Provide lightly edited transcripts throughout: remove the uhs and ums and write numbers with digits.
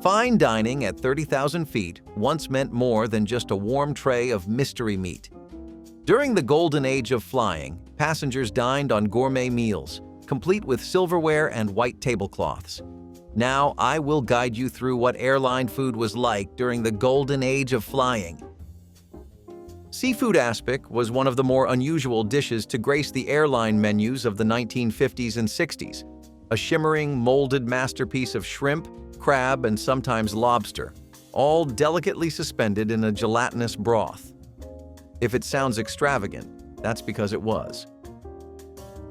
Fine dining at 30,000 feet once meant more than just a warm tray of mystery meat. During the golden age of flying, passengers dined on gourmet meals, complete with silverware and white tablecloths. Now, I will guide you through what airline food was like during the golden age of flying. Seafood aspic was one of the more unusual dishes to grace the airline menus of the 1950s and 60s, a shimmering, molded masterpiece of shrimp, crab, and sometimes lobster, all delicately suspended in a gelatinous broth. If it sounds extravagant, that's because it was.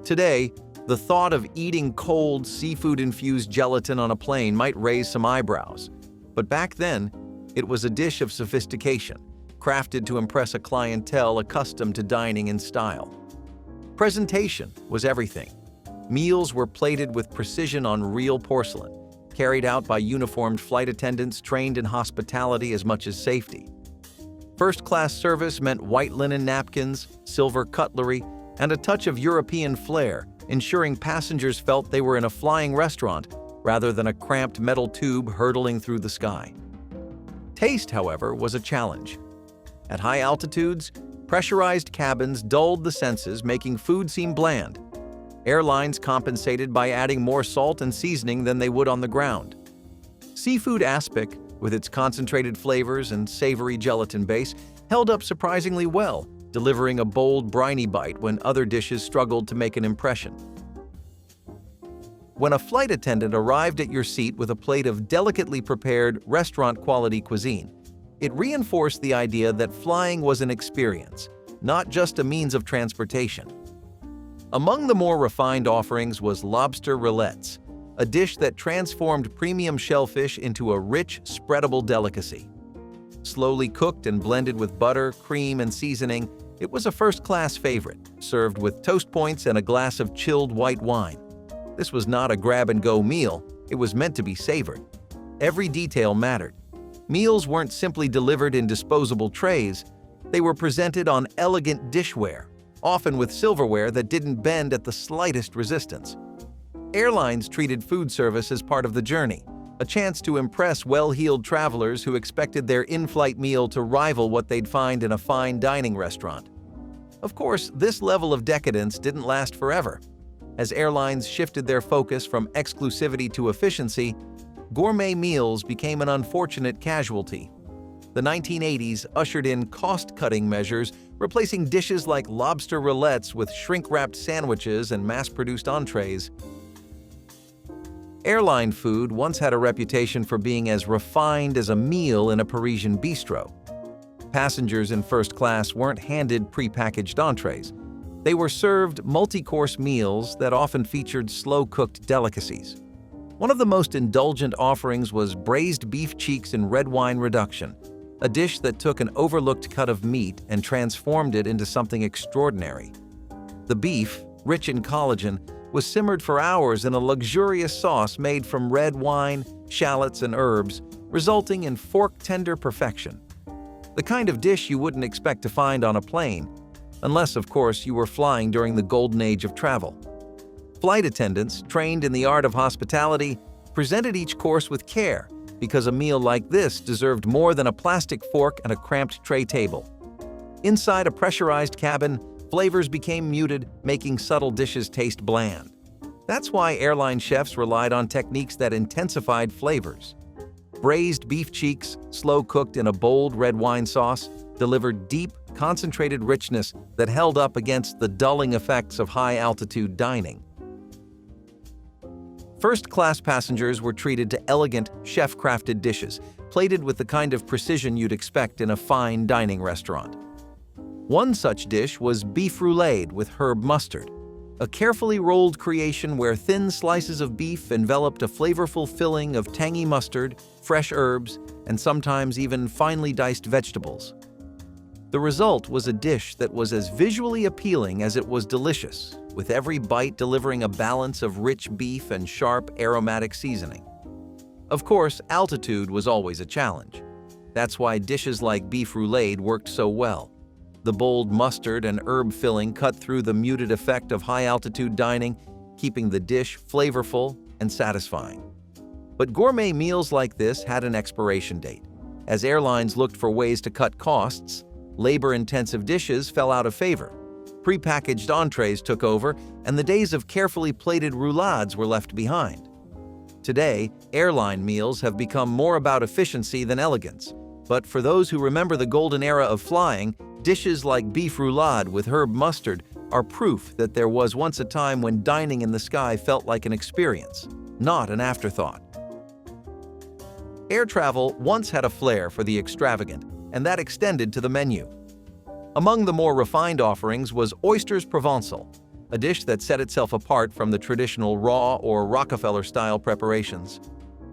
Today, the thought of eating cold, seafood-infused gelatin on a plane might raise some eyebrows, but back then, it was a dish of sophistication, crafted to impress a clientele accustomed to dining in style. Presentation was everything. Meals were plated with precision on real porcelain, carried out by uniformed flight attendants trained in hospitality as much as safety. First-class service meant white linen napkins, silver cutlery, and a touch of European flair, ensuring passengers felt they were in a flying restaurant rather than a cramped metal tube hurtling through the sky. Taste, however, was a challenge. At high altitudes, pressurized cabins dulled the senses, making food seem bland. Airlines compensated by adding more salt and seasoning than they would on the ground. Seafood aspic, with its concentrated flavors and savory gelatin base, held up surprisingly well, delivering a bold, briny bite when other dishes struggled to make an impression. When a flight attendant arrived at your seat with a plate of delicately prepared, restaurant-quality cuisine, it reinforced the idea that flying was an experience, not just a means of transportation. Among the more refined offerings was lobster rillettes, a dish that transformed premium shellfish into a rich, spreadable delicacy. Slowly cooked and blended with butter, cream, and seasoning, it was a first-class favorite, served with toast points and a glass of chilled white wine. This was not a grab-and-go meal, it was meant to be savored. Every detail mattered. Meals weren't simply delivered in disposable trays, they were presented on elegant dishware, often with silverware that didn't bend at the slightest resistance. Airlines treated food service as part of the journey, a chance to impress well-heeled travelers who expected their in-flight meal to rival what they'd find in a fine dining restaurant. Of course, this level of decadence didn't last forever. As airlines shifted their focus from exclusivity to efficiency, gourmet meals became an unfortunate casualty. The 1980s ushered in cost-cutting measures, replacing dishes like lobster rillettes with shrink-wrapped sandwiches and mass-produced entrees. Airline food once had a reputation for being as refined as a meal in a Parisian bistro. Passengers in first class weren't handed prepackaged entrees. They were served multi-course meals that often featured slow-cooked delicacies. One of the most indulgent offerings was braised beef cheeks in red wine reduction, a dish that took an overlooked cut of meat and transformed it into something extraordinary. The beef, rich in collagen, was simmered for hours in a luxurious sauce made from red wine, shallots, and herbs, resulting in fork-tender perfection. The kind of dish you wouldn't expect to find on a plane, unless, of course, you were flying during the golden age of travel. Flight attendants, trained in the art of hospitality, presented each course with care, because a meal like this deserved more than a plastic fork and a cramped tray table. Inside a pressurized cabin, flavors became muted, making subtle dishes taste bland. That's why airline chefs relied on techniques that intensified flavors. Braised beef cheeks, slow-cooked in a bold red wine sauce, delivered deep, concentrated richness that held up against the dulling effects of high-altitude dining. First-class passengers were treated to elegant, chef-crafted dishes, plated with the kind of precision you'd expect in a fine dining restaurant. One such dish was beef roulade with herb mustard, a carefully rolled creation where thin slices of beef enveloped a flavorful filling of tangy mustard, fresh herbs, and sometimes even finely diced vegetables. The result was a dish that was as visually appealing as it was delicious, with every bite delivering a balance of rich beef and sharp, aromatic seasoning. Of course, altitude was always a challenge. That's why dishes like beef roulade worked so well. The bold mustard and herb filling cut through the muted effect of high-altitude dining, keeping the dish flavorful and satisfying. But gourmet meals like this had an expiration date. As airlines looked for ways to cut costs, labor-intensive dishes fell out of favor. Prepackaged entrees took over, and the days of carefully plated roulades were left behind. Today, airline meals have become more about efficiency than elegance. But for those who remember the golden era of flying, dishes like beef roulade with herb mustard are proof that there was once a time when dining in the sky felt like an experience, not an afterthought. Air travel once had a flair for the extravagant, and that extended to the menu. Among the more refined offerings was oysters provençal, a dish that set itself apart from the traditional raw or Rockefeller-style preparations.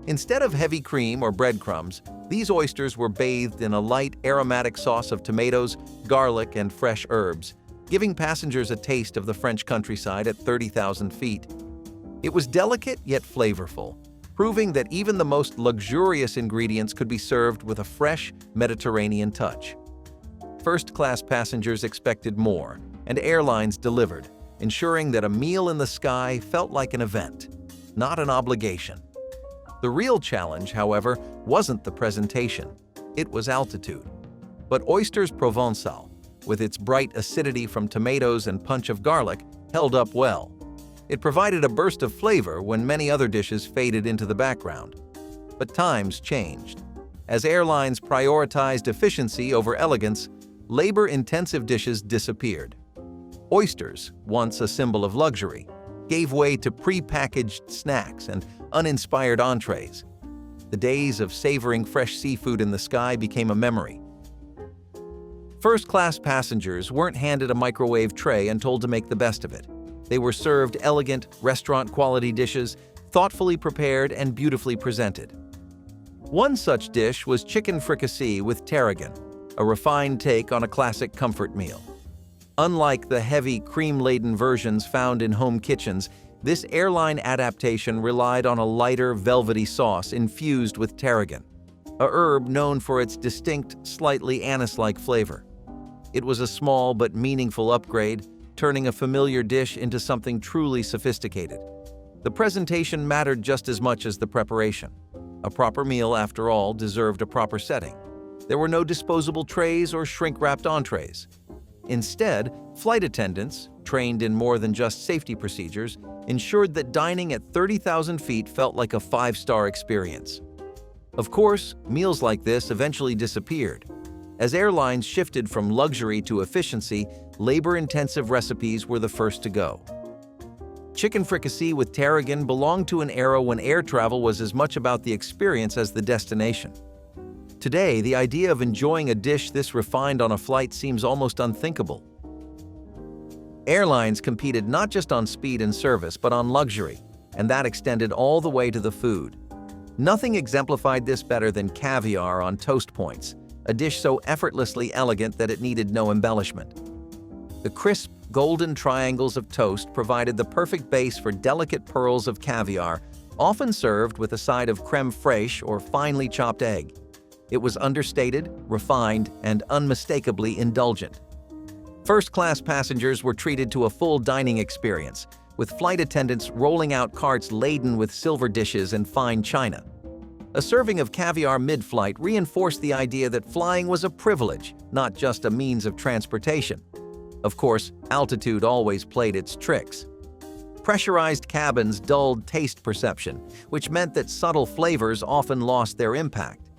Instead of heavy cream or breadcrumbs, these oysters were bathed in a light, aromatic sauce of tomatoes, garlic, and fresh herbs, giving passengers a taste of the French countryside at 30,000 feet. It was delicate yet flavorful, proving that even the most luxurious ingredients could be served with a fresh, Mediterranean touch. First-class passengers expected more, and airlines delivered, ensuring that a meal in the sky felt like an event, not an obligation. The real challenge, however, wasn't the presentation. It was altitude. But oysters provençal, with its bright acidity from tomatoes and punch of garlic, held up well. It provided a burst of flavor when many other dishes faded into the background. But times changed. As airlines prioritized efficiency over elegance, labor-intensive dishes disappeared. Oysters, once a symbol of luxury, gave way to pre-packaged snacks and uninspired entrees. The days of savoring fresh seafood in the sky became a memory. First-class passengers weren't handed a microwave tray and told to make the best of it. They were served elegant, restaurant-quality dishes, thoughtfully prepared and beautifully presented. One such dish was chicken fricassee with tarragon, a refined take on a classic comfort meal. Unlike the heavy, cream-laden versions found in home kitchens, this airline adaptation relied on a lighter, velvety sauce infused with tarragon, a herb known for its distinct, slightly anise-like flavor. It was a small but meaningful upgrade, turning a familiar dish into something truly sophisticated. The presentation mattered just as much as the preparation. A proper meal, after all, deserved a proper setting. There were no disposable trays or shrink-wrapped entrees. Instead, flight attendants, trained in more than just safety procedures, ensured that dining at 30,000 feet felt like a five-star experience. Of course, meals like this eventually disappeared. As airlines shifted from luxury to efficiency, labor-intensive recipes were the first to go. Chicken fricassee with tarragon belonged to an era when air travel was as much about the experience as the destination. Today, the idea of enjoying a dish this refined on a flight seems almost unthinkable. Airlines competed not just on speed and service, but on luxury, and that extended all the way to the food. Nothing exemplified this better than caviar on toast points, a dish so effortlessly elegant that it needed no embellishment. The crisp, golden triangles of toast provided the perfect base for delicate pearls of caviar, often served with a side of crème fraîche or finely chopped egg. It was understated, refined, and unmistakably indulgent. First-class passengers were treated to a full dining experience, with flight attendants rolling out carts laden with silver dishes and fine china. A serving of caviar mid-flight reinforced the idea that flying was a privilege, not just a means of transportation. Of course, altitude always played its tricks. Pressurized cabins dulled taste perception, which meant that subtle flavors often lost their impact.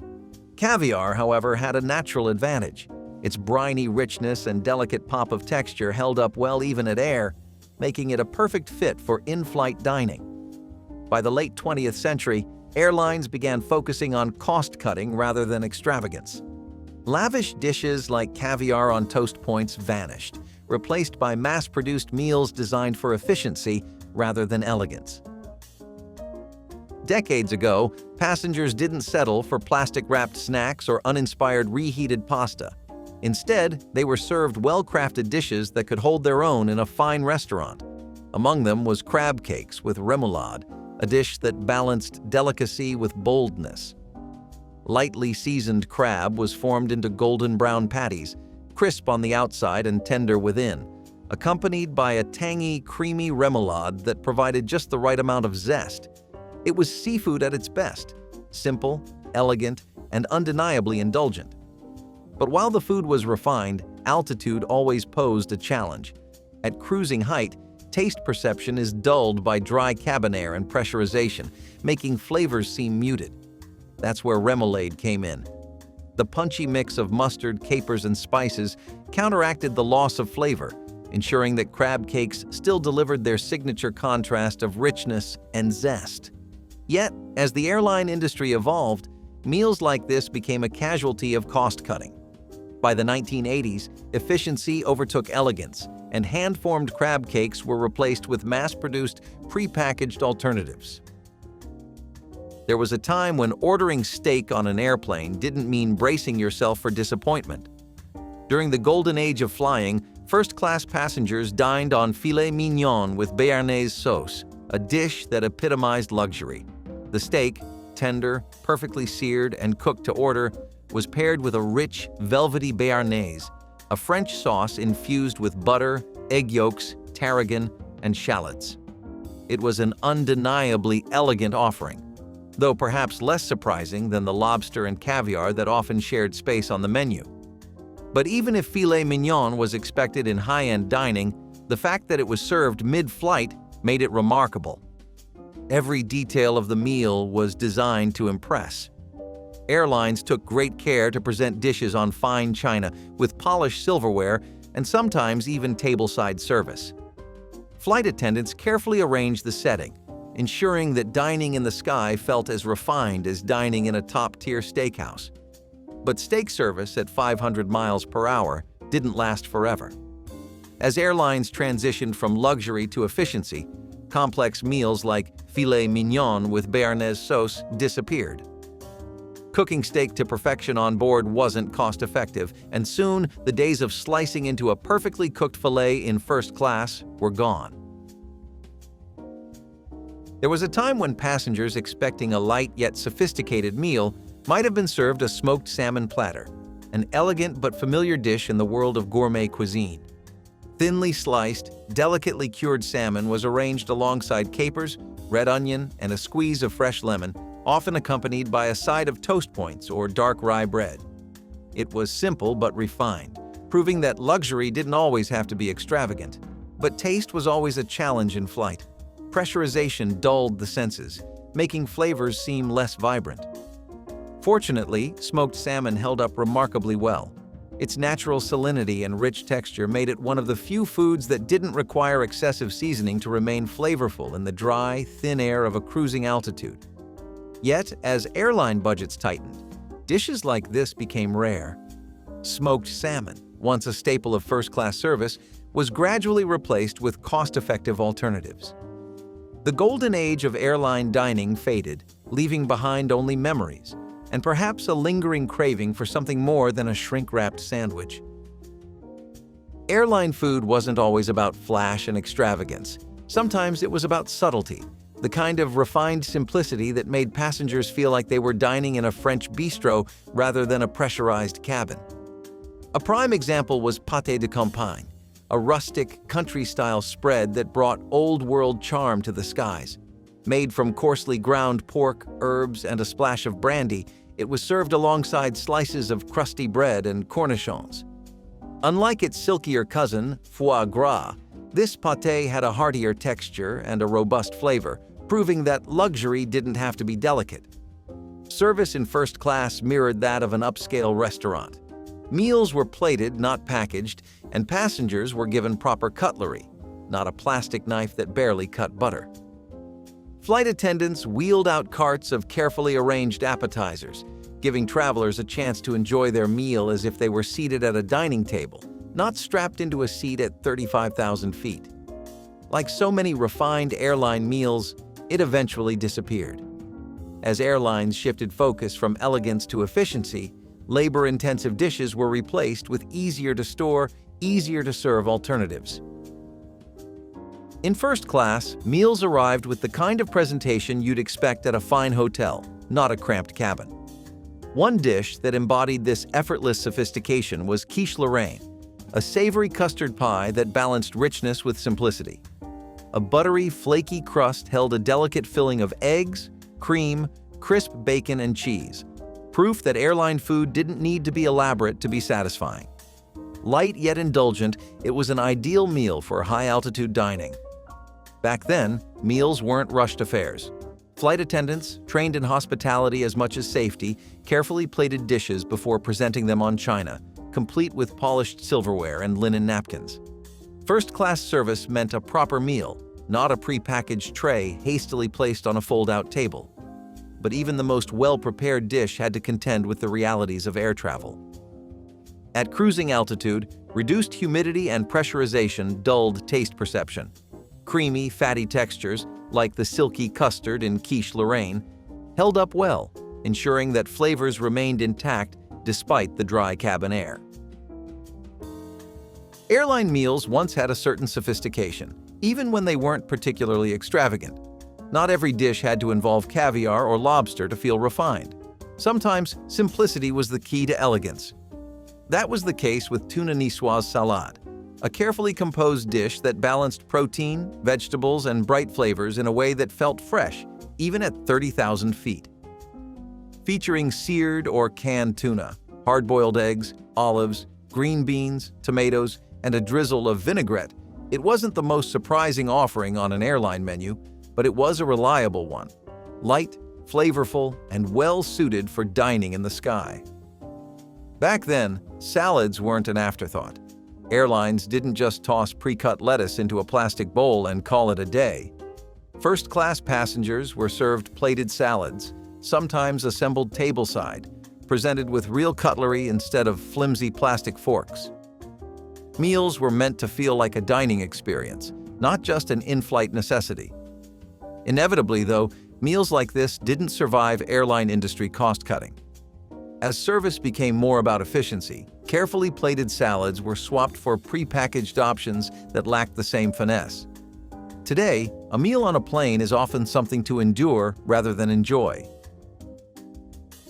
Caviar, however, had a natural advantage. Its briny richness and delicate pop of texture held up well even at air, making it a perfect fit for in-flight dining. By the late 20th century, airlines began focusing on cost-cutting rather than extravagance. Lavish dishes like caviar on toast points vanished, replaced by mass-produced meals designed for efficiency rather than elegance. Decades ago, passengers didn't settle for plastic-wrapped snacks or uninspired reheated pasta. Instead, they were served well-crafted dishes that could hold their own in a fine restaurant. Among them was crab cakes with remoulade, a dish that balanced delicacy with boldness. Lightly seasoned crab was formed into golden brown patties, crisp on the outside and tender within, accompanied by a tangy, creamy remoulade that provided just the right amount of zest. It was seafood at its best, simple, elegant, and undeniably indulgent. But while the food was refined, altitude always posed a challenge. At cruising height, taste perception is dulled by dry cabin air and pressurization, making flavors seem muted. That's where remoulade came in. The punchy mix of mustard, capers, and spices counteracted the loss of flavor, ensuring that crab cakes still delivered their signature contrast of richness and zest. Yet, as the airline industry evolved, meals like this became a casualty of cost-cutting. By the 1980s, efficiency overtook elegance, and hand-formed crab cakes were replaced with mass-produced, pre-packaged alternatives. There was a time when ordering steak on an airplane didn't mean bracing yourself for disappointment. During the golden age of flying, first-class passengers dined on filet mignon with béarnaise sauce, a dish that epitomized luxury. The steak, tender, perfectly seared, and cooked to order, was paired with a rich, velvety béarnaise, a French sauce infused with butter, egg yolks, tarragon, and shallots. It was an undeniably elegant offering, though perhaps less surprising than the lobster and caviar that often shared space on the menu. But even if filet mignon was expected in high-end dining, the fact that it was served mid-flight made it remarkable. Every detail of the meal was designed to impress. Airlines took great care to present dishes on fine china with polished silverware and sometimes even tableside service. Flight attendants carefully arranged the setting, ensuring that dining in the sky felt as refined as dining in a top-tier steakhouse. But steak service at 500 miles per hour didn't last forever. As airlines transitioned from luxury to efficiency, complex meals like filet mignon with béarnaise sauce disappeared. Cooking steak to perfection on board wasn't cost-effective, and soon the days of slicing into a perfectly cooked filet in first class were gone. There was a time when passengers expecting a light yet sophisticated meal might have been served a smoked salmon platter, an elegant but familiar dish in the world of gourmet cuisine. Thinly sliced, delicately cured salmon was arranged alongside capers, red onion, and a squeeze of fresh lemon, often accompanied by a side of toast points or dark rye bread. It was simple but refined, proving that luxury didn't always have to be extravagant. But taste was always a challenge in flight. Pressurization dulled the senses, making flavors seem less vibrant. Fortunately, smoked salmon held up remarkably well. Its natural salinity and rich texture made it one of the few foods that didn't require excessive seasoning to remain flavorful in the dry, thin air of a cruising altitude. Yet, as airline budgets tightened, dishes like this became rare. Smoked salmon, once a staple of first-class service, was gradually replaced with cost-effective alternatives. The golden age of airline dining faded, leaving behind only memories, and perhaps a lingering craving for something more than a shrink-wrapped sandwich. Airline food wasn't always about flash and extravagance. Sometimes it was about subtlety, the kind of refined simplicity that made passengers feel like they were dining in a French bistro rather than a pressurized cabin. A prime example was pâté de campagne, a rustic, country-style spread that brought old-world charm to the skies. Made from coarsely ground pork, herbs, and a splash of brandy, it was served alongside slices of crusty bread and cornichons. Unlike its silkier cousin, foie gras, this pâté had a heartier texture and a robust flavor, proving that luxury didn't have to be delicate. Service in first class mirrored that of an upscale restaurant. Meals were plated, not packaged, and passengers were given proper cutlery, not a plastic knife that barely cut butter. Flight attendants wheeled out carts of carefully arranged appetizers, giving travelers a chance to enjoy their meal as if they were seated at a dining table, not strapped into a seat at 35,000 feet. Like so many refined airline meals, it eventually disappeared. As airlines shifted focus from elegance to efficiency, labor-intensive dishes were replaced with easier-to-store, easier-to-serve alternatives. In first class, meals arrived with the kind of presentation you'd expect at a fine hotel, not a cramped cabin. One dish that embodied this effortless sophistication was quiche Lorraine, a savory custard pie that balanced richness with simplicity. A buttery, flaky crust held a delicate filling of eggs, cream, crisp bacon, and cheese. Proof that airline food didn't need to be elaborate to be satisfying. Light yet indulgent, it was an ideal meal for high-altitude dining. Back then, meals weren't rushed affairs. Flight attendants, trained in hospitality as much as safety, carefully plated dishes before presenting them on china, complete with polished silverware and linen napkins. First-class service meant a proper meal, not a pre-packaged tray hastily placed on a fold-out table. But even the most well-prepared dish had to contend with the realities of air travel. At cruising altitude, reduced humidity and pressurization dulled taste perception. Creamy, fatty textures, like the silky custard in quiche Lorraine, held up well, ensuring that flavors remained intact despite the dry cabin air. Airline meals once had a certain sophistication, even when they weren't particularly extravagant. Not every dish had to involve caviar or lobster to feel refined. Sometimes, simplicity was the key to elegance. That was the case with tuna niçoise salade, a carefully composed dish that balanced protein, vegetables, and bright flavors in a way that felt fresh, even at 30,000 feet. Featuring seared or canned tuna, hard-boiled eggs, olives, green beans, tomatoes, and a drizzle of vinaigrette, it wasn't the most surprising offering on an airline menu, but it was a reliable one. Light, flavorful, and well-suited for dining in the sky. Back then, salads weren't an afterthought. Airlines didn't just toss pre-cut lettuce into a plastic bowl and call it a day. First-class passengers were served plated salads, sometimes assembled tableside, presented with real cutlery instead of flimsy plastic forks. Meals were meant to feel like a dining experience, not just an in-flight necessity. Inevitably, though, meals like this didn't survive airline industry cost-cutting. As service became more about efficiency, carefully plated salads were swapped for pre-packaged options that lacked the same finesse. Today, a meal on a plane is often something to endure rather than enjoy.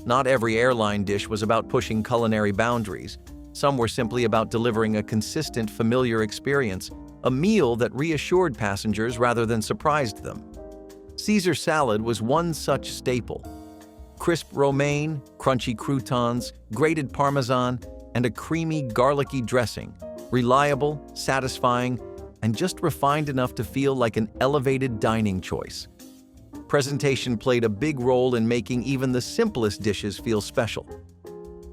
Not every airline dish was about pushing culinary boundaries. Some were simply about delivering a consistent, familiar experience, a meal that reassured passengers rather than surprised them. Caesar salad was one such staple. Crisp romaine, crunchy croutons, grated parmesan, and a creamy, garlicky dressing. Reliable, satisfying, and just refined enough to feel like an elevated dining choice. Presentation played a big role in making even the simplest dishes feel special.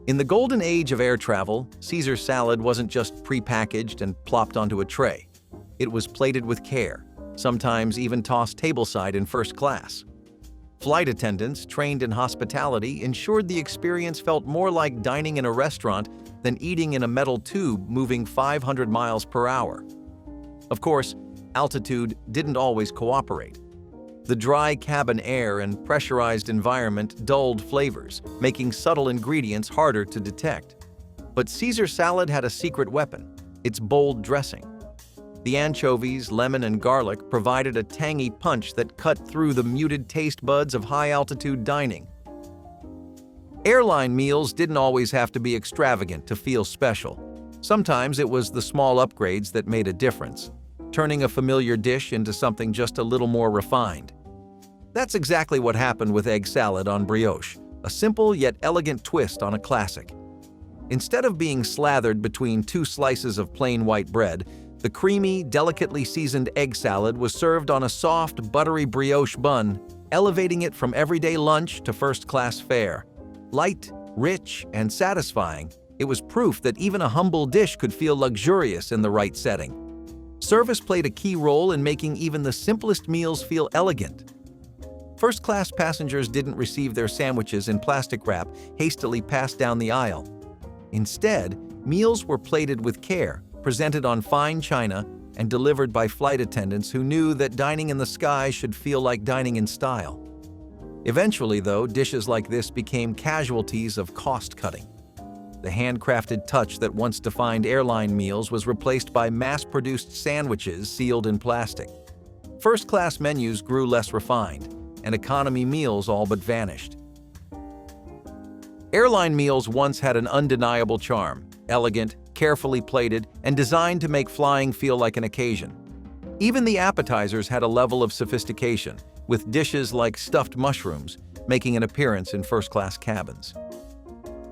In the golden age of air travel, Caesar salad wasn't just pre-packaged and plopped onto a tray. It was plated with care, sometimes even tossed tableside in first class. Flight attendants trained in hospitality ensured the experience felt more like dining in a restaurant than eating in a metal tube moving 500 miles per hour. Of course, altitude didn't always cooperate. The dry cabin air and pressurized environment dulled flavors, making subtle ingredients harder to detect. But Caesar salad had a secret weapon: its bold dressing. The anchovies, lemon, and garlic provided a tangy punch that cut through the muted taste buds of high-altitude dining. Airline meals didn't always have to be extravagant to feel special. Sometimes it was the small upgrades that made a difference, turning a familiar dish into something just a little more refined. That's exactly what happened with egg salad on brioche, a simple yet elegant twist on a classic. Instead of being slathered between two slices of plain white bread, the creamy, delicately seasoned egg salad was served on a soft, buttery brioche bun, elevating it from everyday lunch to first-class fare. Light, rich, and satisfying, it was proof that even a humble dish could feel luxurious in the right setting. Service played a key role in making even the simplest meals feel elegant. First-class passengers didn't receive their sandwiches in plastic wrap hastily passed down the aisle. Instead, meals were plated with care, presented on fine china, and delivered by flight attendants who knew that dining in the sky should feel like dining in style. Eventually, though, dishes like this became casualties of cost-cutting. The handcrafted touch that once defined airline meals was replaced by mass-produced sandwiches sealed in plastic. First-class menus grew less refined, and economy meals all but vanished. Airline meals once had an undeniable charm: elegant, carefully plated, and designed to make flying feel like an occasion. Even the appetizers had a level of sophistication, with dishes like stuffed mushrooms making an appearance in first-class cabins.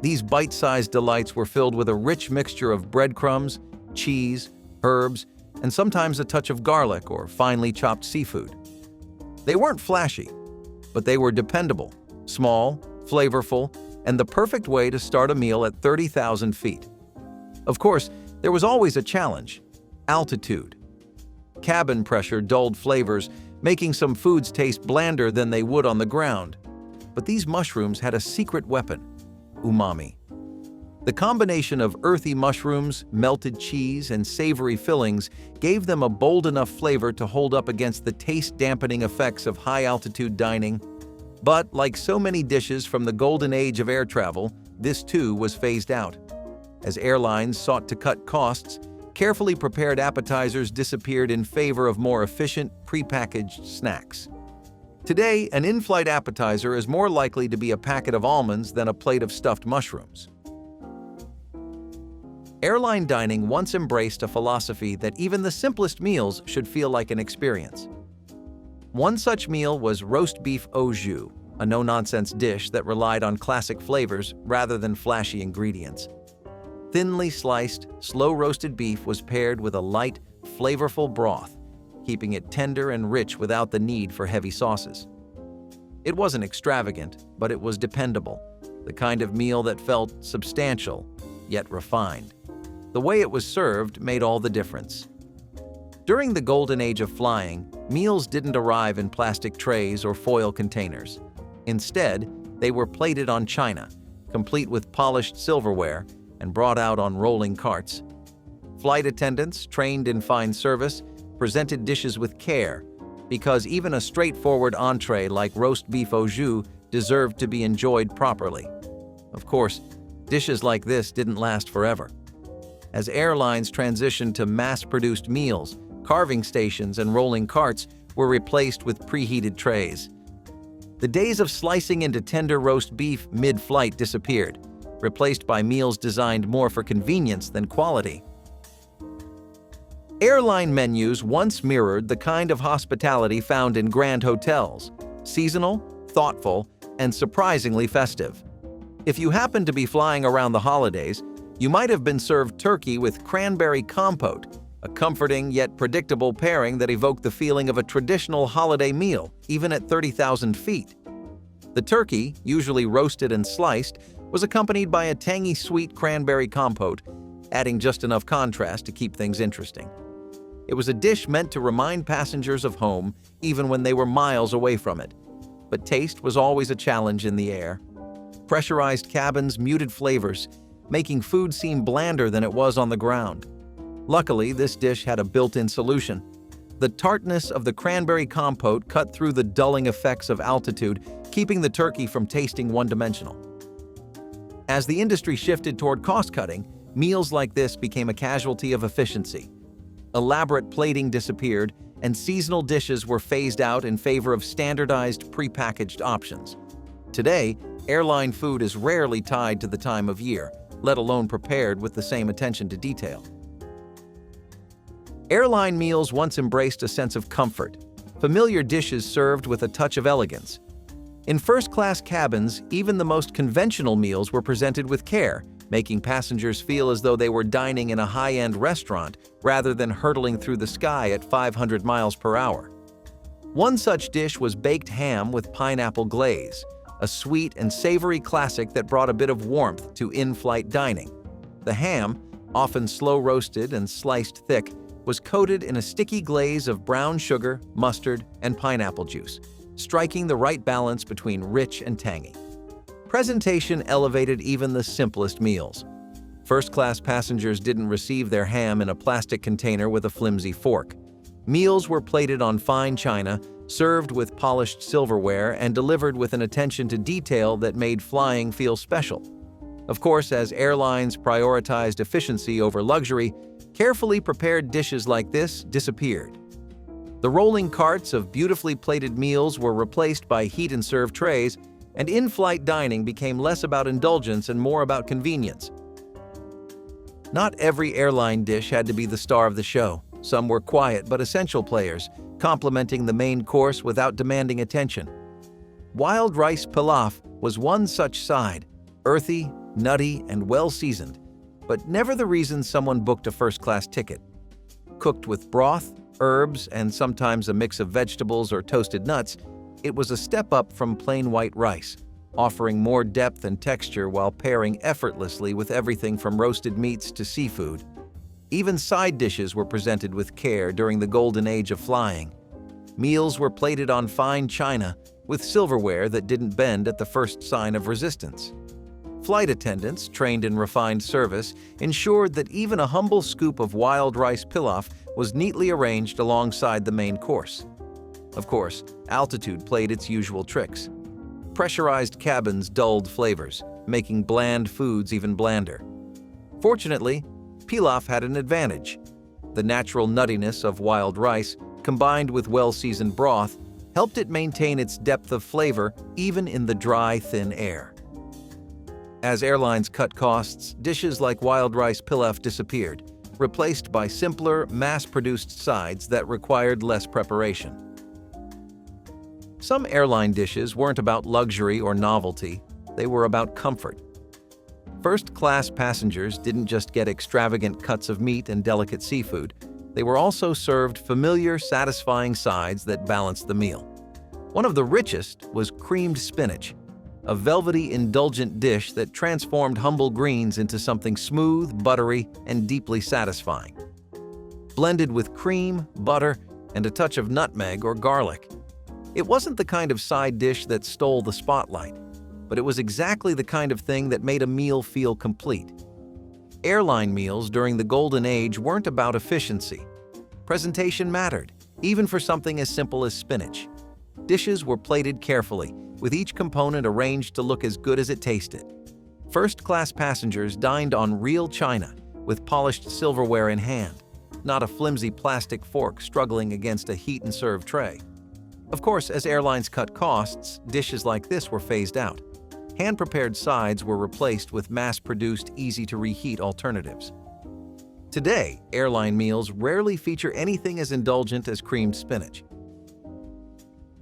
These bite-sized delights were filled with a rich mixture of breadcrumbs, cheese, herbs, and sometimes a touch of garlic or finely chopped seafood. They weren't flashy, but they were dependable, small, flavorful, and the perfect way to start a meal at 30,000 feet. Of course, there was always a challenge: altitude. Cabin pressure dulled flavors, making some foods taste blander than they would on the ground. But these mushrooms had a secret weapon: umami. The combination of earthy mushrooms, melted cheese, and savory fillings gave them a bold enough flavor to hold up against the taste-dampening effects of high-altitude dining. But, like so many dishes from the golden age of air travel, this too was phased out. As airlines sought to cut costs, carefully prepared appetizers disappeared in favor of more efficient, prepackaged snacks. Today, an in-flight appetizer is more likely to be a packet of almonds than a plate of stuffed mushrooms. Airline dining once embraced a philosophy that even the simplest meals should feel like an experience. One such meal was roast beef au jus, a no-nonsense dish that relied on classic flavors rather than flashy ingredients. Thinly sliced, slow-roasted beef was paired with a light, flavorful broth, keeping it tender and rich without the need for heavy sauces. It wasn't extravagant, but it was dependable, the kind of meal that felt substantial, yet refined. The way it was served made all the difference. During the golden age of flying, meals didn't arrive in plastic trays or foil containers. Instead, they were plated on china, complete with polished silverware, and brought out on rolling carts. Flight attendants, trained in fine service, presented dishes with care, because even a straightforward entree like roast beef au jus deserved to be enjoyed properly. Of course, dishes like this didn't last forever. As airlines transitioned to mass-produced meals, carving stations and rolling carts were replaced with preheated trays. The days of slicing into tender roast beef mid-flight disappeared, replaced by meals designed more for convenience than quality. Airline menus once mirrored the kind of hospitality found in grand hotels: seasonal, thoughtful, and surprisingly festive. If you happened to be flying around the holidays, you might have been served turkey with cranberry compote, a comforting yet predictable pairing that evoked the feeling of a traditional holiday meal, even at 30,000 feet. The turkey, usually roasted and sliced, was accompanied by a tangy sweet cranberry compote, adding just enough contrast to keep things interesting. It was a dish meant to remind passengers of home, even when they were miles away from it. But taste was always a challenge in the air. Pressurized cabins muted flavors, making food seem blander than it was on the ground. Luckily, this dish had a built-in solution. The tartness of the cranberry compote cut through the dulling effects of altitude, keeping the turkey from tasting one-dimensional. As the industry shifted toward cost-cutting, meals like this became a casualty of efficiency. Elaborate plating disappeared, and seasonal dishes were phased out in favor of standardized, prepackaged options. Today, airline food is rarely tied to the time of year, let alone prepared with the same attention to detail. Airline meals once embraced a sense of comfort, familiar dishes served with a touch of elegance. In first-class cabins, even the most conventional meals were presented with care, making passengers feel as though they were dining in a high-end restaurant rather than hurtling through the sky at 500 miles per hour. One such dish was baked ham with pineapple glaze, a sweet and savory classic that brought a bit of warmth to in-flight dining. The ham, often slow-roasted and sliced thick, was coated in a sticky glaze of brown sugar, mustard, and pineapple juice, striking the right balance between rich and tangy. Presentation elevated even the simplest meals. First-class passengers didn't receive their ham in a plastic container with a flimsy fork. Meals were plated on fine china, served with polished silverware, and delivered with an attention to detail that made flying feel special. Of course, as airlines prioritized efficiency over luxury, carefully prepared dishes like this disappeared. The rolling carts of beautifully plated meals were replaced by heat-and-serve trays, and in-flight dining became less about indulgence and more about convenience. Not every airline dish had to be the star of the show. Some were quiet but essential players, complementing the main course without demanding attention. Wild rice pilaf was one such side, earthy, nutty, and well-seasoned, but never the reason someone booked a first-class ticket. Cooked with broth, herbs, and sometimes a mix of vegetables or toasted nuts, it was a step up from plain white rice, offering more depth and texture while pairing effortlessly with everything from roasted meats to seafood. Even side dishes were presented with care during the golden age of flying. Meals were plated on fine china, with silverware that didn't bend at the first sign of resistance. Flight attendants, trained in refined service, ensured that even a humble scoop of wild rice pilaf was neatly arranged alongside the main course. Of course, altitude played its usual tricks. Pressurized cabins dulled flavors, making bland foods even blander. Fortunately, pilaf had an advantage. The natural nuttiness of wild rice, combined with well-seasoned broth, helped it maintain its depth of flavor even in the dry, thin air. As airlines cut costs, dishes like wild rice pilaf disappeared, replaced by simpler, mass-produced sides that required less preparation. Some airline dishes weren't about luxury or novelty, they were about comfort. First-class passengers didn't just get extravagant cuts of meat and delicate seafood, they were also served familiar, satisfying sides that balanced the meal. One of the richest was creamed spinach, a velvety, indulgent dish that transformed humble greens into something smooth, buttery, and deeply satisfying. Blended with cream, butter, and a touch of nutmeg or garlic. It wasn't the kind of side dish that stole the spotlight, but it was exactly the kind of thing that made a meal feel complete. Airline meals during the Golden Age weren't about efficiency. Presentation mattered, even for something as simple as spinach. Dishes were plated carefully, with each component arranged to look as good as it tasted. First-class passengers dined on real china, with polished silverware in hand, not a flimsy plastic fork struggling against a heat-and-serve tray. Of course, as airlines cut costs, dishes like this were phased out. Hand-prepared sides were replaced with mass-produced, easy-to-reheat alternatives. Today, airline meals rarely feature anything as indulgent as creamed spinach.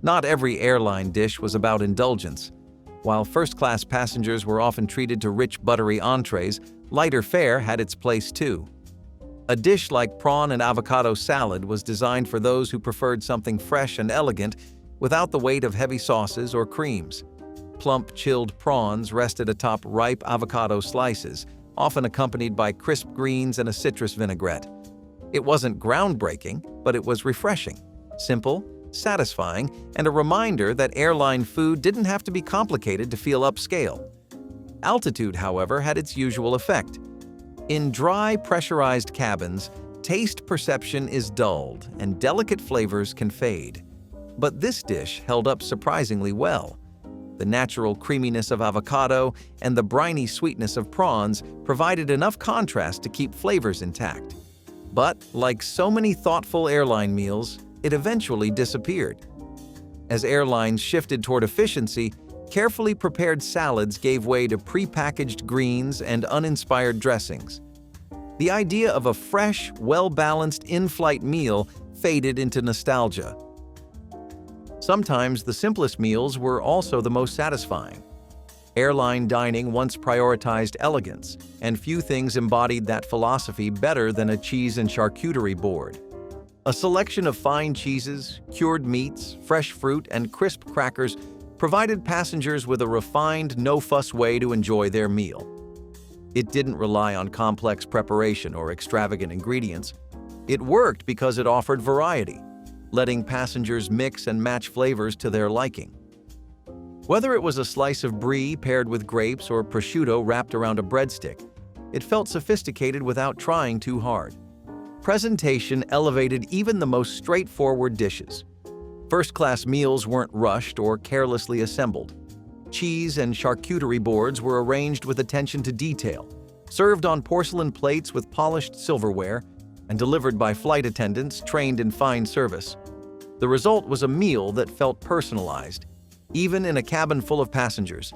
Not every airline dish was about indulgence. While first-class passengers were often treated to rich, buttery entrees, lighter fare had its place too. A dish like prawn and avocado salad was designed for those who preferred something fresh and elegant without the weight of heavy sauces or creams. Plump, chilled prawns rested atop ripe avocado slices, often accompanied by crisp greens and a citrus vinaigrette. It wasn't groundbreaking, but it was refreshing, simple, satisfying, and a reminder that airline food didn't have to be complicated to feel upscale. Altitude, however, had its usual effect. In dry, pressurized cabins, taste perception is dulled and delicate flavors can fade. But this dish held up surprisingly well. The natural creaminess of avocado and the briny sweetness of prawns provided enough contrast to keep flavors intact. But, like so many thoughtful airline meals, it eventually disappeared. As airlines shifted toward efficiency, carefully prepared salads gave way to prepackaged greens and uninspired dressings. The idea of a fresh, well-balanced in-flight meal faded into nostalgia. Sometimes the simplest meals were also the most satisfying. Airline dining once prioritized elegance, and few things embodied that philosophy better than a cheese and charcuterie board. A selection of fine cheeses, cured meats, fresh fruit, and crisp crackers provided passengers with a refined, no-fuss way to enjoy their meal. It didn't rely on complex preparation or extravagant ingredients. It worked because it offered variety, letting passengers mix and match flavors to their liking. Whether it was a slice of brie paired with grapes or prosciutto wrapped around a breadstick, it felt sophisticated without trying too hard. Presentation elevated even the most straightforward dishes. First-class meals weren't rushed or carelessly assembled. Cheese and charcuterie boards were arranged with attention to detail, served on porcelain plates with polished silverware, and delivered by flight attendants trained in fine service. The result was a meal that felt personalized, even in a cabin full of passengers.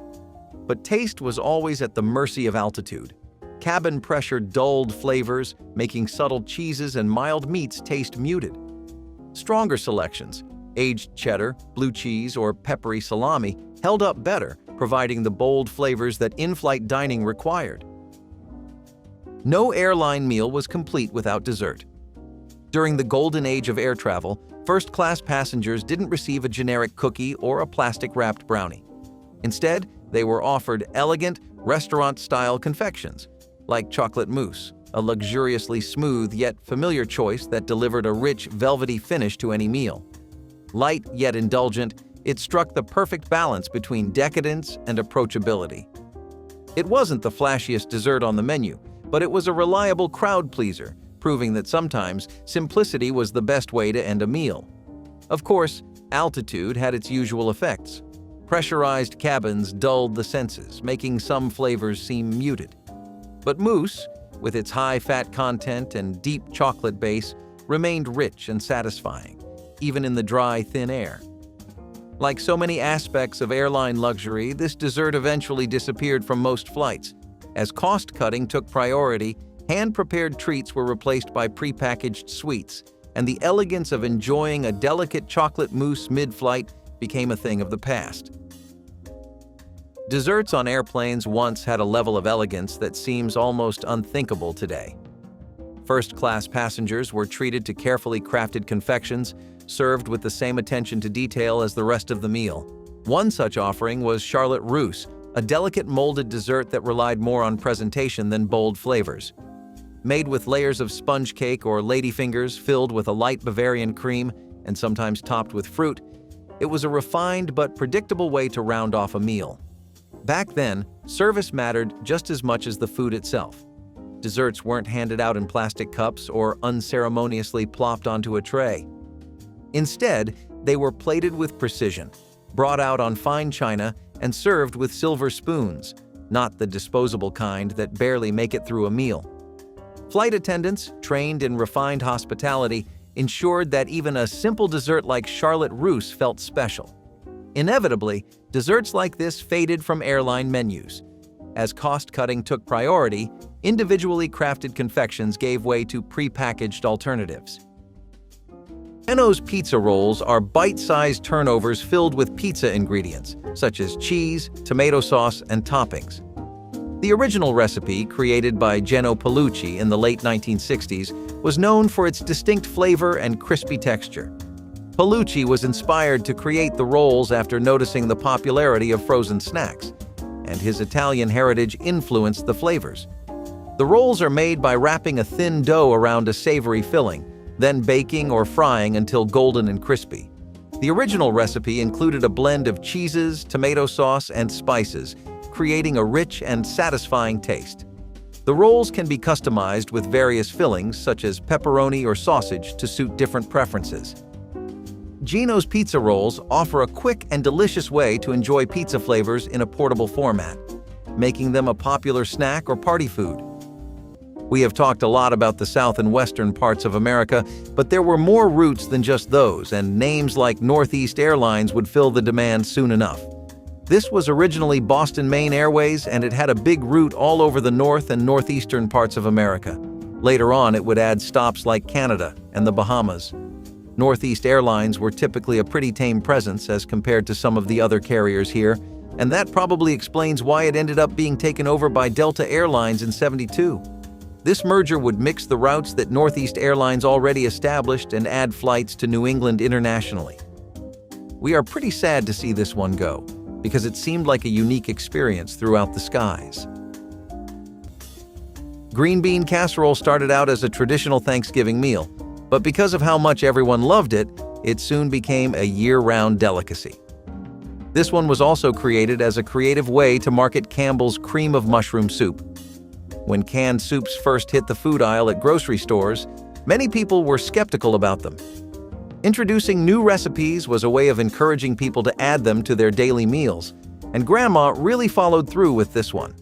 But taste was always at the mercy of altitude. Cabin pressure dulled flavors, making subtle cheeses and mild meats taste muted. Stronger selections, aged cheddar, blue cheese, or peppery salami, held up better, providing the bold flavors that in-flight dining required. No airline meal was complete without dessert. During the golden age of air travel, first-class passengers didn't receive a generic cookie or a plastic-wrapped brownie. Instead, they were offered elegant, restaurant-style confections, like chocolate mousse, a luxuriously smooth yet familiar choice that delivered a rich, velvety finish to any meal. Light yet indulgent, it struck the perfect balance between decadence and approachability. It wasn't the flashiest dessert on the menu, but it was a reliable crowd pleaser, proving that sometimes simplicity was the best way to end a meal. Of course, altitude had its usual effects. Pressurized cabins dulled the senses, making some flavors seem muted. But mousse, with its high fat content and deep chocolate base, remained rich and satisfying, even in the dry, thin air. Like so many aspects of airline luxury, this dessert eventually disappeared from most flights. As cost-cutting took priority, hand-prepared treats were replaced by prepackaged sweets, and the elegance of enjoying a delicate chocolate mousse mid-flight became a thing of the past. Desserts on airplanes once had a level of elegance that seems almost unthinkable today. First-class passengers were treated to carefully crafted confections, served with the same attention to detail as the rest of the meal. One such offering was Charlotte Russe, a delicate molded dessert that relied more on presentation than bold flavors. Made with layers of sponge cake or ladyfingers filled with a light Bavarian cream and sometimes topped with fruit, it was a refined but predictable way to round off a meal. Back then, service mattered just as much as the food itself. Desserts weren't handed out in plastic cups or unceremoniously plopped onto a tray. Instead, they were plated with precision, brought out on fine china, and served with silver spoons, not the disposable kind that barely make it through a meal. Flight attendants, trained in refined hospitality, ensured that even a simple dessert like Charlotte Russe felt special. Inevitably, desserts like this faded from airline menus. As cost-cutting took priority, individually crafted confections gave way to prepackaged alternatives. Geno's pizza rolls are bite-sized turnovers filled with pizza ingredients, such as cheese, tomato sauce, and toppings. The original recipe, created by Geno Paolucci in the late 1960s, was known for its distinct flavor and crispy texture. Paolucci was inspired to create the rolls after noticing the popularity of frozen snacks, and his Italian heritage influenced the flavors. The rolls are made by wrapping a thin dough around a savory filling, then baking or frying until golden and crispy. The original recipe included a blend of cheeses, tomato sauce, and spices, creating a rich and satisfying taste. The rolls can be customized with various fillings such as pepperoni or sausage to suit different preferences. Geno's pizza rolls offer a quick and delicious way to enjoy pizza flavors in a portable format, making them a popular snack or party food. We have talked a lot about the south and western parts of America, but there were more routes than just those, and names like Northeast Airlines would fill the demand soon enough. This was originally Boston Maine Airways, and it had a big route all over the north and northeastern parts of America. Later on, it would add stops like Canada and the Bahamas. Northeast Airlines were typically a pretty tame presence as compared to some of the other carriers here, and that probably explains why it ended up being taken over by Delta Airlines in '72. This merger would mix the routes that Northeast Airlines already established and add flights to New England internationally. We are pretty sad to see this one go, because it seemed like a unique experience throughout the skies. Green bean casserole started out as a traditional Thanksgiving meal, but because of how much everyone loved it, it soon became a year-round delicacy. This one was also created as a creative way to market Campbell's cream of mushroom soup. When canned soups first hit the food aisle at grocery stores, many people were skeptical about them. Introducing new recipes was a way of encouraging people to add them to their daily meals, and Grandma really followed through with this one.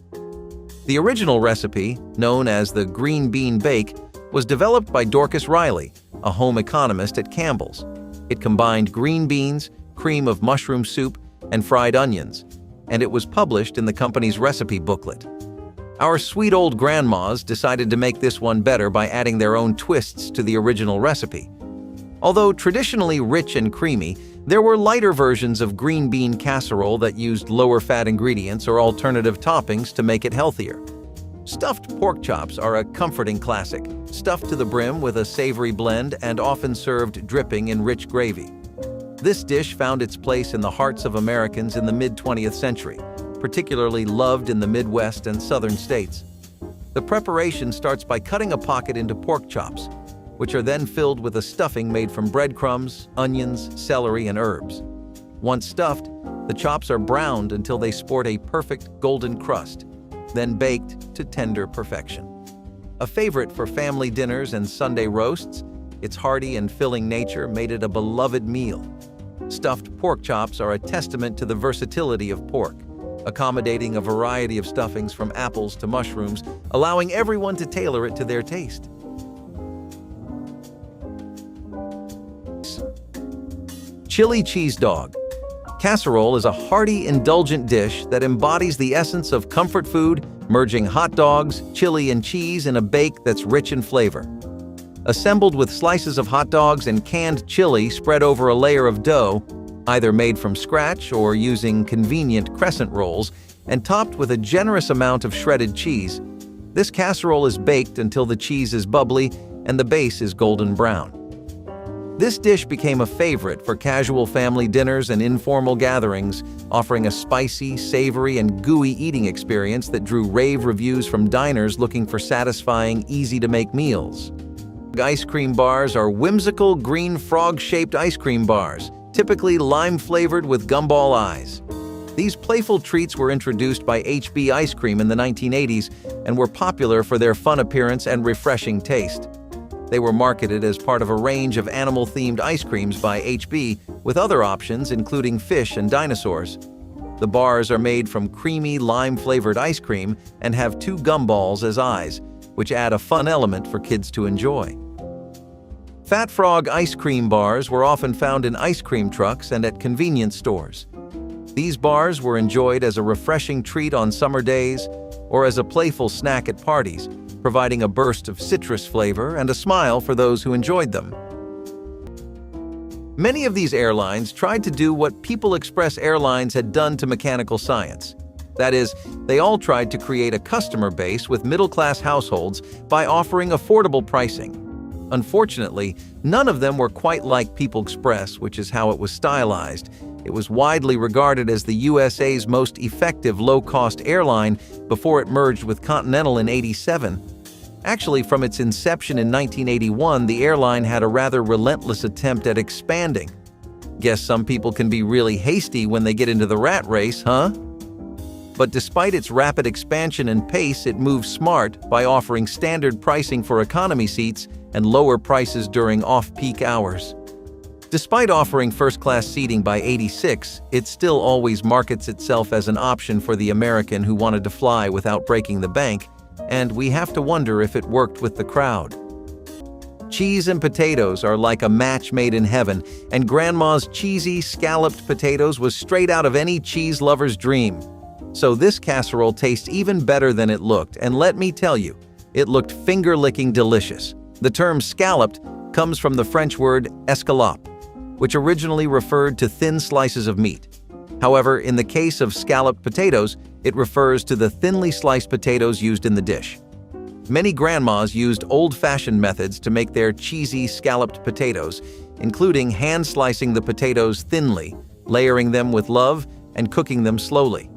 The original recipe, known as the green bean bake, was developed by Dorcas Riley, a home economist at Campbell's. It combined green beans, cream of mushroom soup, and fried onions, and it was published in the company's recipe booklet. Our sweet old grandmas decided to make this one better by adding their own twists to the original recipe. Although traditionally rich and creamy, there were lighter versions of green bean casserole that used lower fat ingredients or alternative toppings to make it healthier. Stuffed pork chops are a comforting classic, stuffed to the brim with a savory blend and often served dripping in rich gravy. This dish found its place in the hearts of Americans in the mid-20th century, particularly loved in the Midwest and southern states. The preparation starts by cutting a pocket into pork chops, which are then filled with a stuffing made from breadcrumbs, onions, celery, and herbs. Once stuffed, the chops are browned until they sport a perfect golden crust, then baked to tender perfection. A favorite for family dinners and Sunday roasts, its hearty and filling nature made it a beloved meal. Stuffed pork chops are a testament to the versatility of pork, accommodating a variety of stuffings from apples to mushrooms, allowing everyone to tailor it to their taste. Chili cheese dog. Casserole is a hearty, indulgent dish that embodies the essence of comfort food, merging hot dogs, chili, and cheese in a bake that's rich in flavor. Assembled with slices of hot dogs and canned chili spread over a layer of dough, either made from scratch or using convenient crescent rolls, and topped with a generous amount of shredded cheese, this casserole is baked until the cheese is bubbly and the base is golden brown. This dish became a favorite for casual family dinners and informal gatherings, offering a spicy, savory, and gooey eating experience that drew rave reviews from diners looking for satisfying, easy-to-make meals. Ice cream bars are whimsical green frog-shaped ice cream bars, typically lime-flavored with gumball eyes. These playful treats were introduced by HB Ice Cream in the 1980s and were popular for their fun appearance and refreshing taste. They were marketed as part of a range of animal-themed ice creams by HB, with other options including fish and dinosaurs. The bars are made from creamy, lime-flavored ice cream and have 2 gumballs as eyes, which add a fun element for kids to enjoy. Fat Frog ice cream bars were often found in ice cream trucks and at convenience stores. These bars were enjoyed as a refreshing treat on summer days or as a playful snack at parties, providing a burst of citrus flavor and a smile for those who enjoyed them. Many of these airlines tried to do what People Express Airlines had done to mechanical science. That is, they all tried to create a customer base with middle-class households by offering affordable pricing. Unfortunately, none of them were quite like People Express, which is how it was stylized. It was widely regarded as the USA's most effective low-cost airline before it merged with Continental in '87. Actually, from its inception in 1981, the airline had a rather relentless attempt at expanding. Guess some people can be really hasty when they get into the rat race, huh? But despite its rapid expansion and pace, it moved smart by offering standard pricing for economy seats and lower prices during off-peak hours. Despite offering first-class seating by '86, it still always markets itself as an option for the American who wanted to fly without breaking the bank, and we have to wonder if it worked with the crowd. Cheese and potatoes are like a match made in heaven, and Grandma's cheesy, scalloped potatoes was straight out of any cheese lover's dream. So this casserole tastes even better than it looked, and let me tell you, it looked finger-licking delicious. The term scalloped comes from the French word escalope, which originally referred to thin slices of meat. However, in the case of scalloped potatoes, it refers to the thinly sliced potatoes used in the dish. Many grandmas used old-fashioned methods to make their cheesy, scalloped potatoes, including hand-slicing the potatoes thinly, layering them with love, and cooking them slowly.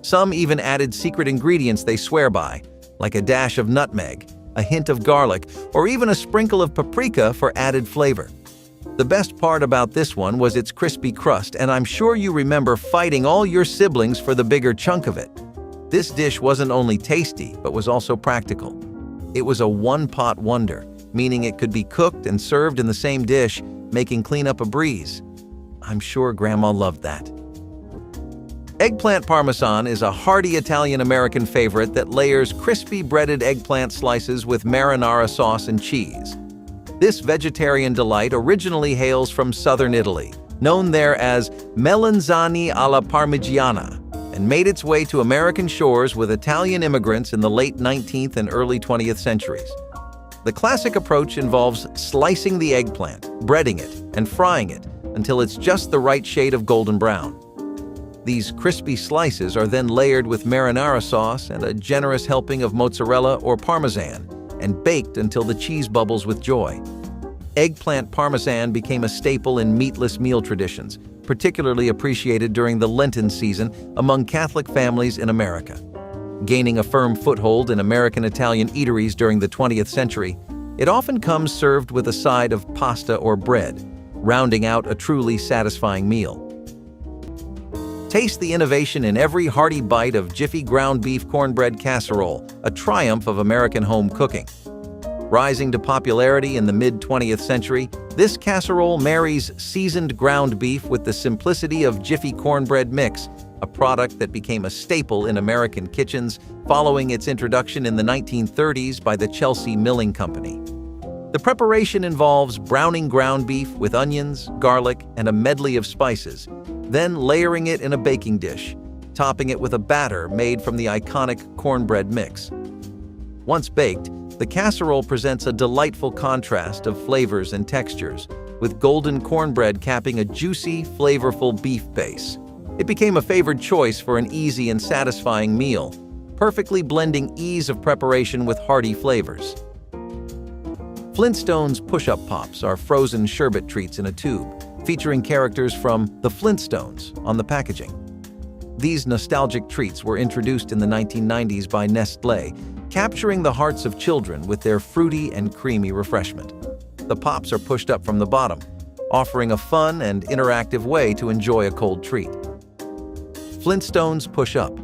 Some even added secret ingredients they swear by, like a dash of nutmeg, a hint of garlic, or even a sprinkle of paprika for added flavor. The best part about this one was its crispy crust, and I'm sure you remember fighting all your siblings for the bigger chunk of it. This dish wasn't only tasty, but was also practical. It was a one-pot wonder, meaning it could be cooked and served in the same dish, making cleanup a breeze. I'm sure Grandma loved that. Eggplant parmesan is a hearty Italian-American favorite that layers crispy breaded eggplant slices with marinara sauce and cheese. This vegetarian delight originally hails from southern Italy, known there as melanzane alla parmigiana, and made its way to American shores with Italian immigrants in the late 19th and early 20th centuries. The classic approach involves slicing the eggplant, breading it, and frying it until it's just the right shade of golden brown. These crispy slices are then layered with marinara sauce and a generous helping of mozzarella or parmesan, and baked until the cheese bubbles with joy. Eggplant parmesan became a staple in meatless meal traditions, particularly appreciated during the Lenten season among Catholic families in America. Gaining a firm foothold in American Italian eateries during the 20th century, it often comes served with a side of pasta or bread, rounding out a truly satisfying meal. Taste the innovation in every hearty bite of Jiffy ground beef cornbread casserole, a triumph of American home cooking. Rising to popularity in the mid-20th century, this casserole marries seasoned ground beef with the simplicity of Jiffy cornbread mix, a product that became a staple in American kitchens following its introduction in the 1930s by the Chelsea Milling Company. The preparation involves browning ground beef with onions, garlic, and a medley of spices, then layering it in a baking dish, topping it with a batter made from the iconic cornbread mix. Once baked, the casserole presents a delightful contrast of flavors and textures, with golden cornbread capping a juicy, flavorful beef base. It became a favored choice for an easy and satisfying meal, perfectly blending ease of preparation with hearty flavors. Flintstones push-up pops are frozen sherbet treats in a tube, featuring characters from the Flintstones on the packaging. These nostalgic treats were introduced in the 1990s by Nestlé, capturing the hearts of children with their fruity and creamy refreshment. The pops are pushed up from the bottom, offering a fun and interactive way to enjoy a cold treat. Flintstones Push Up.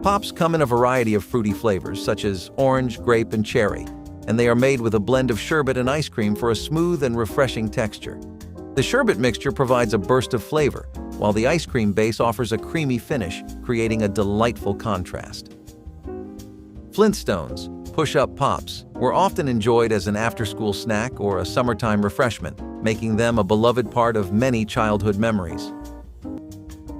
Pops come in a variety of fruity flavors such as orange, grape, and cherry, and they are made with a blend of sherbet and ice cream for a smooth and refreshing texture. The sherbet mixture provides a burst of flavor, while the ice cream base offers a creamy finish, creating a delightful contrast. Flintstones Push-Up Pops were often enjoyed as an after-school snack or a summertime refreshment, making them a beloved part of many childhood memories.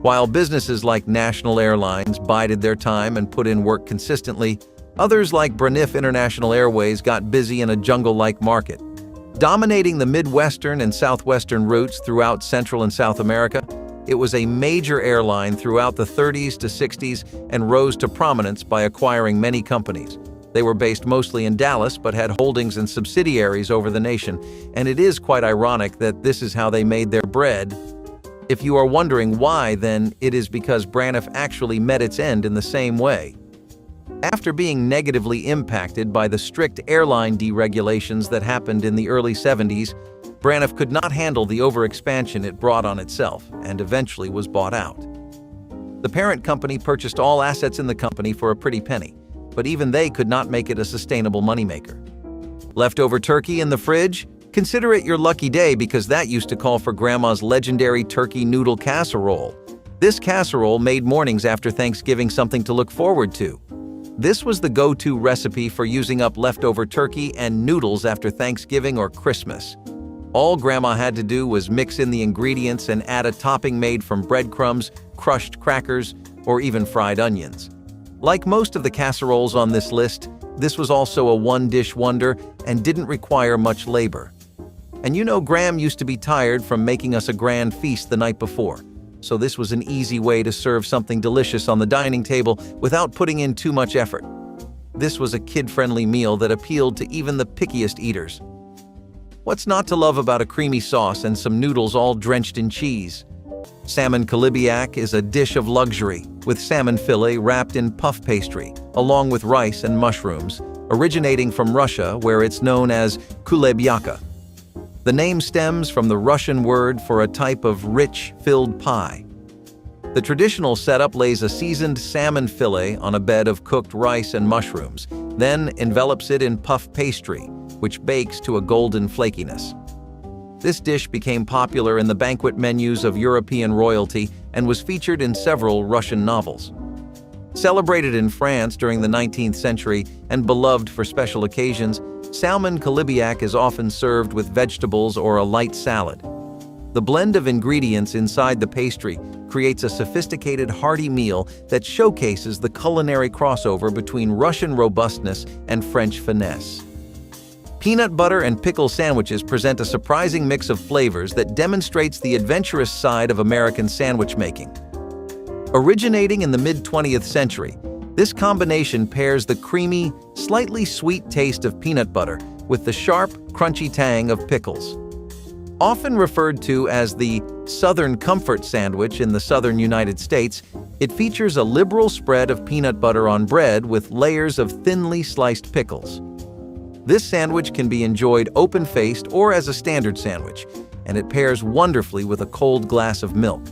While businesses like National Airlines bided their time and put in work consistently, others like Braniff International Airways got busy in a jungle-like market. Dominating the Midwestern and Southwestern routes throughout Central and South America, it was a major airline throughout the 30s to 60s and rose to prominence by acquiring many companies. They were based mostly in Dallas but had holdings and subsidiaries over the nation, and it is quite ironic that this is how they made their bread. If you are wondering why, then it is because Braniff actually met its end in the same way. After being negatively impacted by the strict airline deregulations that happened in the early 70s, Braniff could not handle the overexpansion it brought on itself and eventually was bought out. The parent company purchased all assets in the company for a pretty penny, but even they could not make it a sustainable moneymaker. Leftover turkey in the fridge? Consider it your lucky day because that used to call for Grandma's legendary turkey noodle casserole. This casserole made mornings after Thanksgiving something to look forward to. This was the go-to recipe for using up leftover turkey and noodles after Thanksgiving or Christmas. All Grandma had to do was mix in the ingredients and add a topping made from breadcrumbs, crushed crackers, or even fried onions. Like most of the casseroles on this list, this was also a one-dish wonder and didn't require much labor. And you know Gram used to be tired from making us a grand feast the night before, so this was an easy way to serve something delicious on the dining table without putting in too much effort. This was a kid-friendly meal that appealed to even the pickiest eaters. What's not to love about a creamy sauce and some noodles all drenched in cheese? Salmon kalibiak is a dish of luxury, with salmon fillet wrapped in puff pastry, along with rice and mushrooms, originating from Russia where it's known as kulebyaka. The name stems from the Russian word for a type of rich, filled pie. The traditional setup lays a seasoned salmon fillet on a bed of cooked rice and mushrooms, then envelops it in puff pastry, which bakes to a golden flakiness. This dish became popular in the banquet menus of European royalty and was featured in several Russian novels. Celebrated in France during the 19th century and beloved for special occasions, salmon kalibiak is often served with vegetables or a light salad. The blend of ingredients inside the pastry creates a sophisticated, hearty meal that showcases the culinary crossover between Russian robustness and French finesse. Peanut butter and pickle sandwiches present a surprising mix of flavors that demonstrates the adventurous side of American sandwich making. Originating in the mid-20th century, this combination pairs the creamy, slightly sweet taste of peanut butter with the sharp, crunchy tang of pickles. Often referred to as the Southern Comfort Sandwich in the southern United States, it features a liberal spread of peanut butter on bread with layers of thinly sliced pickles. This sandwich can be enjoyed open-faced or as a standard sandwich, and it pairs wonderfully with a cold glass of milk.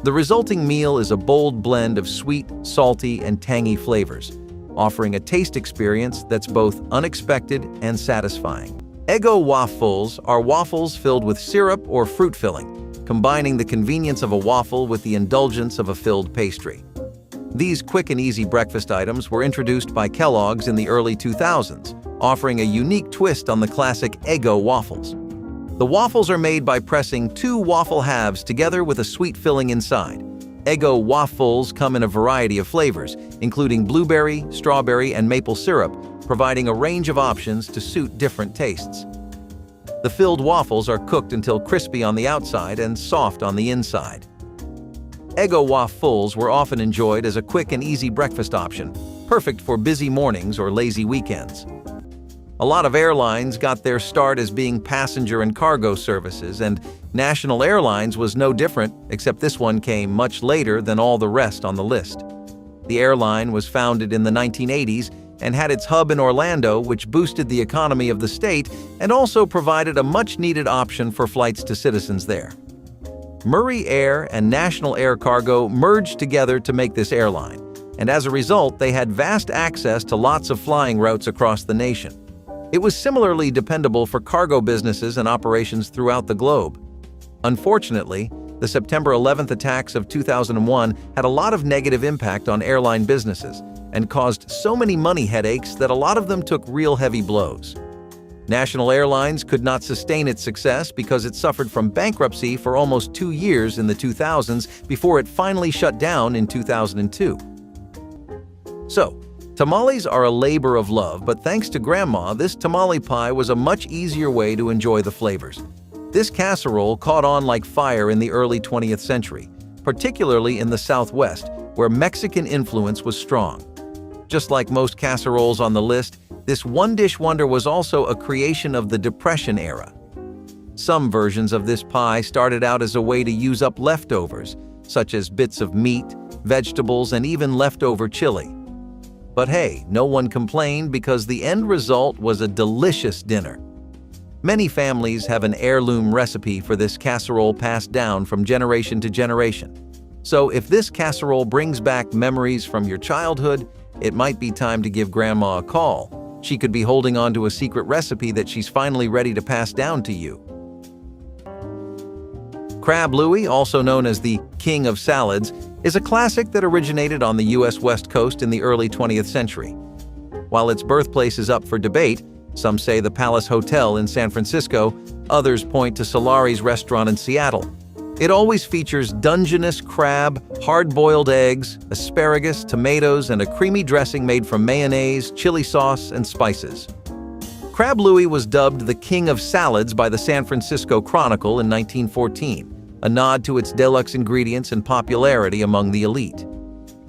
The resulting meal is a bold blend of sweet, salty, and tangy flavors, offering a taste experience that's both unexpected and satisfying. Eggo waffles are waffles filled with syrup or fruit filling, combining the convenience of a waffle with the indulgence of a filled pastry. These quick and easy breakfast items were introduced by Kellogg's in the early 2000s, offering a unique twist on the classic Eggo waffles. The waffles are made by pressing two waffle halves together with a sweet filling inside. Eggo waffles come in a variety of flavors, including blueberry, strawberry, and maple syrup, providing a range of options to suit different tastes. The filled waffles are cooked until crispy on the outside and soft on the inside. Eggo waffles were often enjoyed as a quick and easy breakfast option, perfect for busy mornings or lazy weekends. A lot of airlines got their start as being passenger and cargo services, and National Airlines was no different, except this one came much later than all the rest on the list. The airline was founded in the 1980s and had its hub in Orlando, which boosted the economy of the state and also provided a much-needed option for flights to citizens there. Murray Air and National Air Cargo merged together to make this airline, and as a result, they had vast access to lots of flying routes across the nation. It was similarly dependable for cargo businesses and operations throughout the globe. Unfortunately, the September 11th attacks of 2001 had a lot of negative impact on airline businesses and caused so many money headaches that a lot of them took real heavy blows. National Airlines could not sustain its success because it suffered from bankruptcy for almost 2 years in the 2000s before it finally shut down in 2002. So, tamales are a labor of love, but thanks to Grandma, this tamale pie was a much easier way to enjoy the flavors. This casserole caught on like fire in the early 20th century, particularly in the Southwest, where Mexican influence was strong. Just like most casseroles on the list, this one-dish wonder was also a creation of the Depression era. Some versions of this pie started out as a way to use up leftovers, such as bits of meat, vegetables, and even leftover chili. But hey, no one complained because the end result was a delicious dinner. Many families have an heirloom recipe for this casserole passed down from generation to generation. So if this casserole brings back memories from your childhood, it might be time to give Grandma a call. She could be holding on to a secret recipe that she's finally ready to pass down to you. Crab Louie, also known as the King of Salads, is a classic that originated on the U.S. West Coast in the early 20th century. While its birthplace is up for debate, some say the Palace Hotel in San Francisco, others point to Solari's restaurant in Seattle. It always features Dungeness crab, hard-boiled eggs, asparagus, tomatoes, and a creamy dressing made from mayonnaise, chili sauce, and spices. Crab Louie was dubbed the King of Salads by the San Francisco Chronicle in 1914, a nod to its deluxe ingredients and popularity among the elite.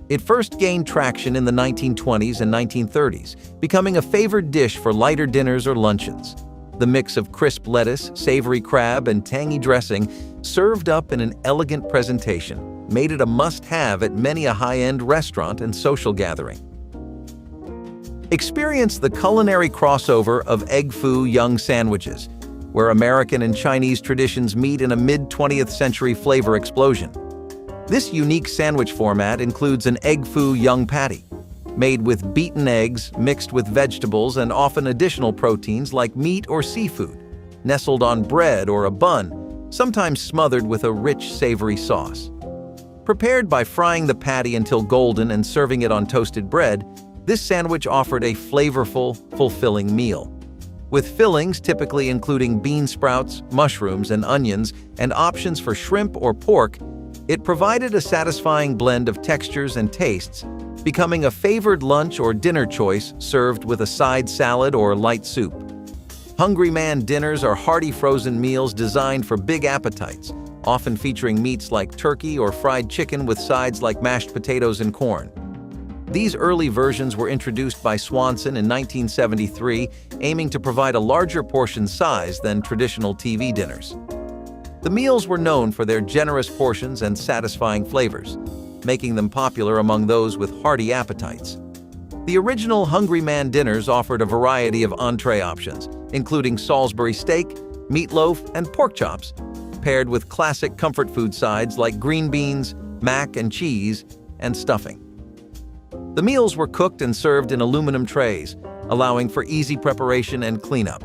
It first gained traction in the 1920s and 1930s, becoming a favored dish for lighter dinners or luncheons. The mix of crisp lettuce, savory crab, and tangy dressing, served up in an elegant presentation, made it a must-have at many a high-end restaurant and social gathering. Experience the culinary crossover of egg foo young sandwiches, where American and Chinese traditions meet in a mid-20th century flavor explosion. This unique sandwich format includes an egg foo young patty, made with beaten eggs mixed with vegetables and often additional proteins like meat or seafood, nestled on bread or a bun, sometimes smothered with a rich, savory sauce. Prepared by frying the patty until golden and serving it on toasted bread, this sandwich offered a flavorful, fulfilling meal. With fillings typically including bean sprouts, mushrooms, and onions, and options for shrimp or pork, It provided a satisfying blend of textures and tastes, becoming a favored lunch or dinner choice served with a side salad or light soup. Hungry Man dinners are hearty frozen meals designed for big appetites, often featuring meats like turkey or fried chicken with sides like mashed potatoes and corn. These early versions were introduced by Swanson in 1973, aiming to provide a larger portion size than traditional TV dinners. The meals were known for their generous portions and satisfying flavors, making them popular among those with hearty appetites. The original Hungry Man dinners offered a variety of entree options, including Salisbury steak, meatloaf, and pork chops, paired with classic comfort food sides like green beans, mac and cheese, and stuffing. The meals were cooked and served in aluminum trays, allowing for easy preparation and cleanup.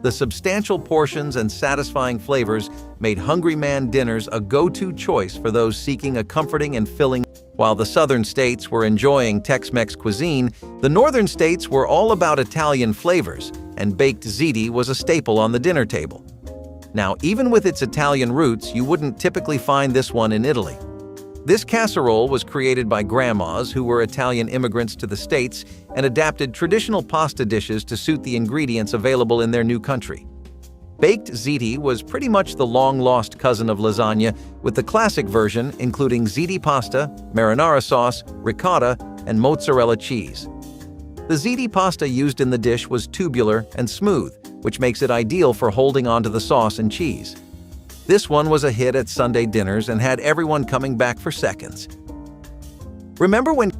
The substantial portions and satisfying flavors made Hungry Man dinners a go-to choice for those seeking a comforting and filling. While the southern states were enjoying Tex-Mex cuisine, the northern states were all about Italian flavors, and baked ziti was a staple on the dinner table. Now, even with its Italian roots, you wouldn't typically find this one in Italy. This casserole was created by grandmas who were Italian immigrants to the States and adapted traditional pasta dishes to suit the ingredients available in their new country. Baked ziti was pretty much the long-lost cousin of lasagna, with the classic version including ziti pasta, marinara sauce, ricotta, and mozzarella cheese. The ziti pasta used in the dish was tubular and smooth, which makes it ideal for holding onto the sauce and cheese. This one was a hit at Sunday dinners and had everyone coming back for seconds. Remember when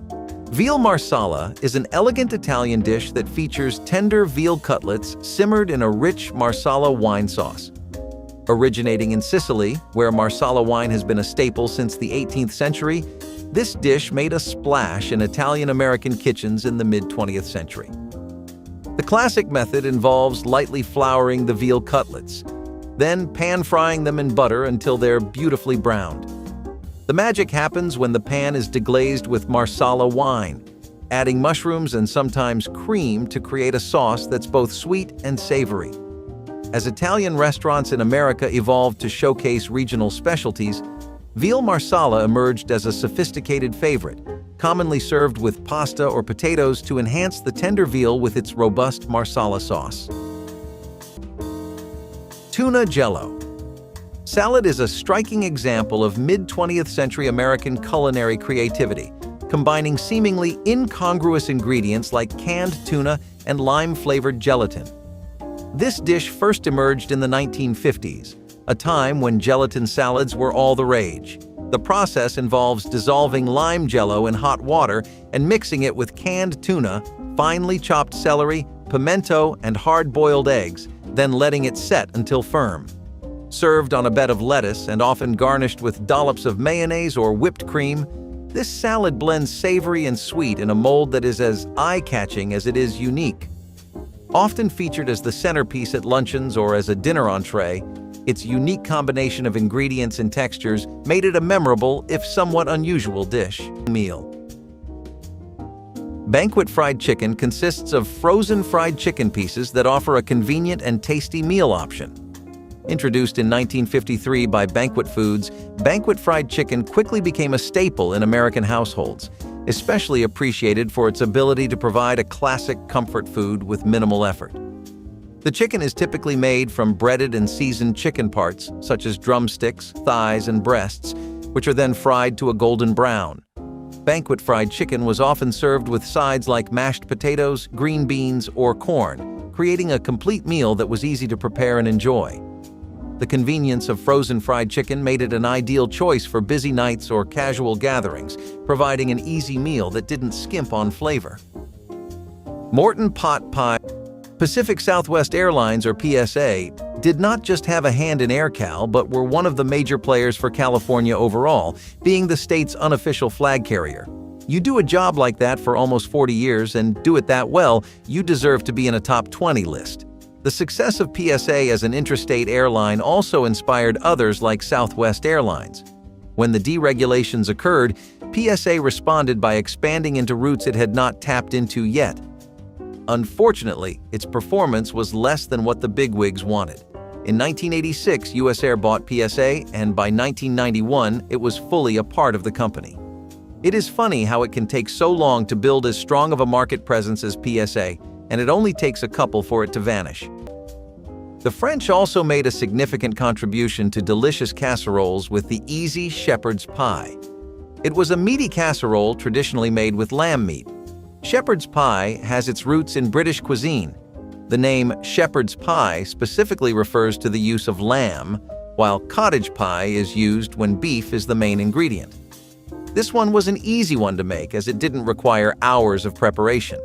veal marsala is an elegant Italian dish that features tender veal cutlets simmered in a rich marsala wine sauce. Originating in Sicily, where marsala wine has been a staple since the 18th century, this dish made a splash in Italian-American kitchens in the mid-20th century. The classic method involves lightly flouring the veal cutlets, then pan-frying them in butter until they're beautifully browned. The magic happens when the pan is deglazed with marsala wine, adding mushrooms and sometimes cream to create a sauce that's both sweet and savory. As Italian restaurants in America evolved to showcase regional specialties, veal marsala emerged as a sophisticated favorite, commonly served with pasta or potatoes to enhance the tender veal with its robust marsala sauce. Tuna Jello. Salad is a striking example of mid-20th century American culinary creativity, combining seemingly incongruous ingredients like canned tuna and lime-flavored gelatin. This dish first emerged in the 1950s, a time when gelatin salads were all the rage. The process involves dissolving lime jello in hot water and mixing it with canned tuna, finely chopped celery, pimento, and hard-boiled eggs, then letting it set until firm. Served on a bed of lettuce and often garnished with dollops of mayonnaise or whipped cream, this salad blends savory and sweet in a mold that is as eye-catching as it is unique. Often featured as the centerpiece at luncheons or as a dinner entree, its unique combination of ingredients and textures made it a memorable, if somewhat unusual, dish meal. Banquet fried chicken consists of frozen fried chicken pieces that offer a convenient and tasty meal option. Introduced in 1953 by Banquet Foods, banquet fried chicken quickly became a staple in American households, especially appreciated for its ability to provide a classic comfort food with minimal effort. The chicken is typically made from breaded and seasoned chicken parts, such as drumsticks, thighs, and breasts, which are then fried to a golden brown. Banquet fried chicken was often served with sides like mashed potatoes, green beans, or corn, creating a complete meal that was easy to prepare and enjoy. The convenience of frozen fried chicken made it an ideal choice for busy nights or casual gatherings, providing an easy meal that didn't skimp on flavor. Morton pot pie. Pacific Southwest Airlines, or PSA, did not just have a hand in AirCal, but were one of the major players for California overall, being the state's unofficial flag carrier. You do a job like that for almost 40 years and do it that well, you deserve to be in a top 20 list. The success of PSA as an intrastate airline also inspired others like Southwest Airlines. When the deregulations occurred, PSA responded by expanding into routes it had not tapped into yet. Unfortunately, its performance was less than what the bigwigs wanted. In 1986, US Air bought PSA, and by 1991, it was fully a part of the company. It is funny how it can take so long to build as strong of a market presence as PSA, and it only takes a couple for it to vanish. The French also made a significant contribution to delicious casseroles with the easy shepherd's pie. It was a meaty casserole traditionally made with lamb meat. Shepherd's pie has its roots in British cuisine. The name shepherd's pie specifically refers to the use of lamb, while cottage pie is used when beef is the main ingredient. This one was an easy one to make as it didn't require hours of preparation.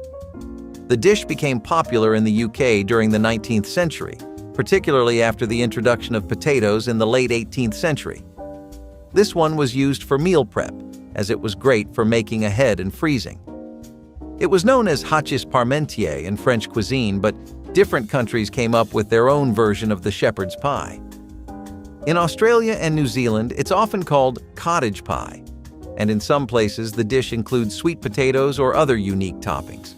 The dish became popular in the UK during the 19th century, particularly after the introduction of potatoes in the late 18th century. This one was used for meal prep, as it was great for making ahead and freezing. It was known as hachis parmentier in French cuisine, but different countries came up with their own version of the shepherd's pie. In Australia and New Zealand, it's often called cottage pie, and in some places the dish includes sweet potatoes or other unique toppings.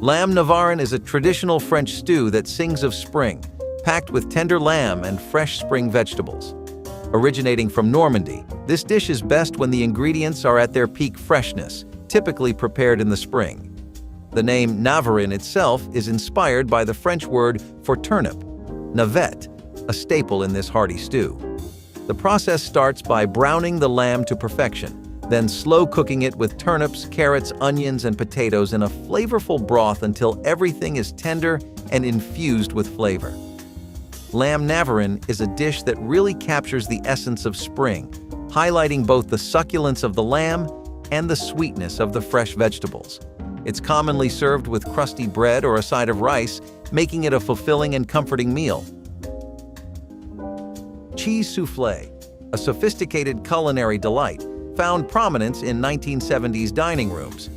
Lamb Navarin is a traditional French stew that sings of spring, packed with tender lamb and fresh spring vegetables. Originating from Normandy, this dish is best when the ingredients are at their peak freshness, typically prepared in the spring. The name Navarin itself is inspired by the French word for turnip, navette, a staple in this hearty stew. The process starts by browning the lamb to perfection, then slow cooking it with turnips, carrots, onions, and potatoes in a flavorful broth until everything is tender and infused with flavor. Lamb Navarin is a dish that really captures the essence of spring, highlighting both the succulence of the lamb and the sweetness of the fresh vegetables. It's commonly served with crusty bread or a side of rice, making it a fulfilling and comforting meal. Cheese soufflé, a sophisticated culinary delight, found prominence in 1970s dining rooms.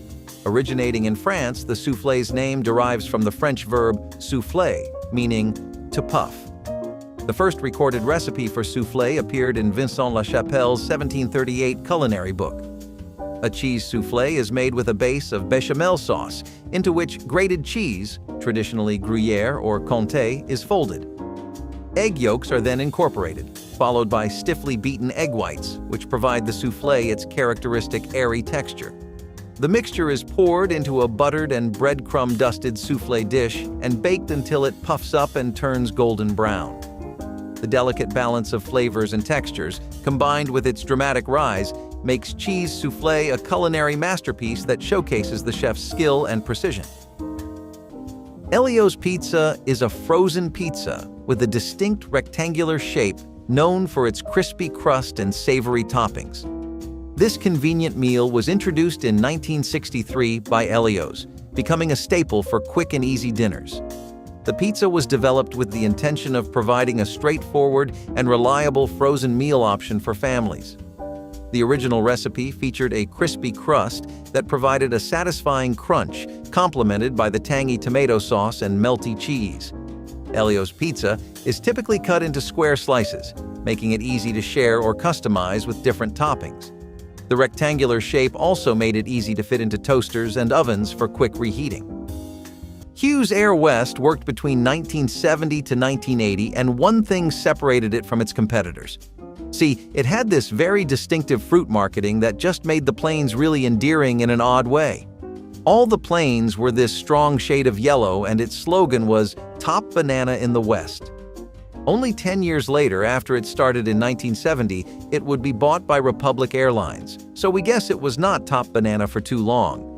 Originating in France, the soufflé's name derives from the French verb souffler, meaning to puff. The first recorded recipe for soufflé appeared in Vincent Lachapelle's 1738 culinary book. A cheese soufflé is made with a base of béchamel sauce, into which grated cheese, traditionally Gruyère or Comté, is folded. Egg yolks are then incorporated, followed by stiffly beaten egg whites, which provide the soufflé its characteristic airy texture. The mixture is poured into a buttered and breadcrumb-dusted soufflé dish and baked until it puffs up and turns golden brown. The delicate balance of flavors and textures, combined with its dramatic rise, makes cheese soufflé a culinary masterpiece that showcases the chef's skill and precision. Elio's pizza is a frozen pizza with a distinct rectangular shape known for its crispy crust and savory toppings. This convenient meal was introduced in 1963 by Elio's, becoming a staple for quick and easy dinners. The pizza was developed with the intention of providing a straightforward and reliable frozen meal option for families. The original recipe featured a crispy crust that provided a satisfying crunch, complemented by the tangy tomato sauce and melty cheese. Elio's pizza is typically cut into square slices, making it easy to share or customize with different toppings. The rectangular shape also made it easy to fit into toasters and ovens for quick reheating. Hughes Air West worked between 1970 to 1980, and one thing separated it from its competitors. See, it had this very distinctive fruit marketing that just made the planes really endearing in an odd way. All the planes were this strong shade of yellow, and its slogan was "Top Banana in the West." Only 10 years later, after it started in 1970, it would be bought by Republic Airlines, so we guess it was not Top Banana for too long.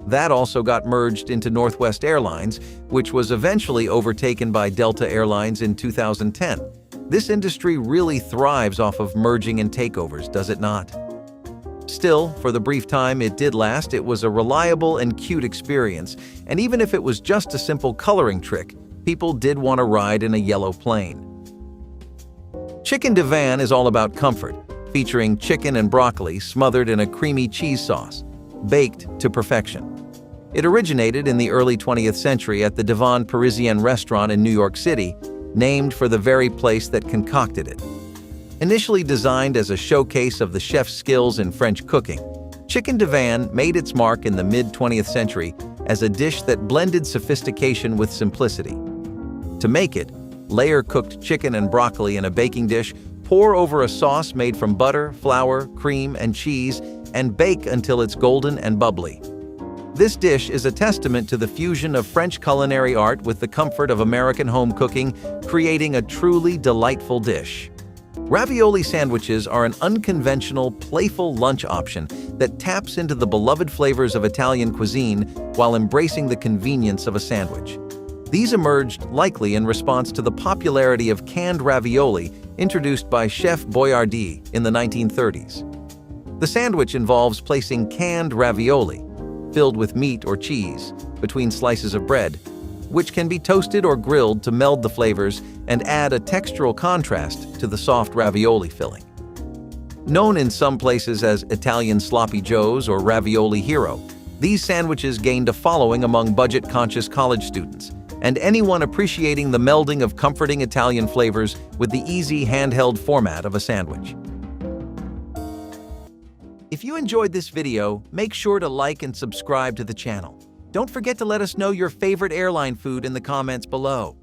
That also got merged into Northwest Airlines, which was eventually overtaken by Delta Airlines in 2010. This industry really thrives off of merging and takeovers, does it not? Still, for the brief time it did last, it was a reliable and cute experience, and even if it was just a simple coloring trick, people did want to ride in a yellow plane. Chicken divan is all about comfort, featuring chicken and broccoli smothered in a creamy cheese sauce, baked to perfection. It originated in the early 20th century at the Divan Parisien restaurant in New York City, named for the very place that concocted it. Initially designed as a showcase of the chef's skills in French cooking, chicken divan made its mark in the mid-20th century as a dish that blended sophistication with simplicity. To make it, Layer cooked chicken and broccoli in a baking dish, pour over a sauce made from butter, flour, cream, and cheese, and bake until it's golden and bubbly. This dish is a testament to the fusion of French culinary art with the comfort of American home cooking, creating a truly delightful dish. Ravioli sandwiches are an unconventional, playful lunch option that taps into the beloved flavors of Italian cuisine while embracing the convenience of a sandwich. These emerged likely in response to the popularity of canned ravioli introduced by Chef Boyardee in the 1930s. The sandwich involves placing canned ravioli, filled with meat or cheese, between slices of bread, which can be toasted or grilled to meld the flavors and add a textural contrast to the soft ravioli filling. Known in some places as Italian sloppy joes or ravioli hero, these sandwiches gained a following among budget-conscious college students and anyone appreciating the melding of comforting Italian flavors with the easy handheld format of a sandwich. If you enjoyed this video, make sure to like and subscribe to the channel. Don't forget to let us know your favorite airline food in the comments below.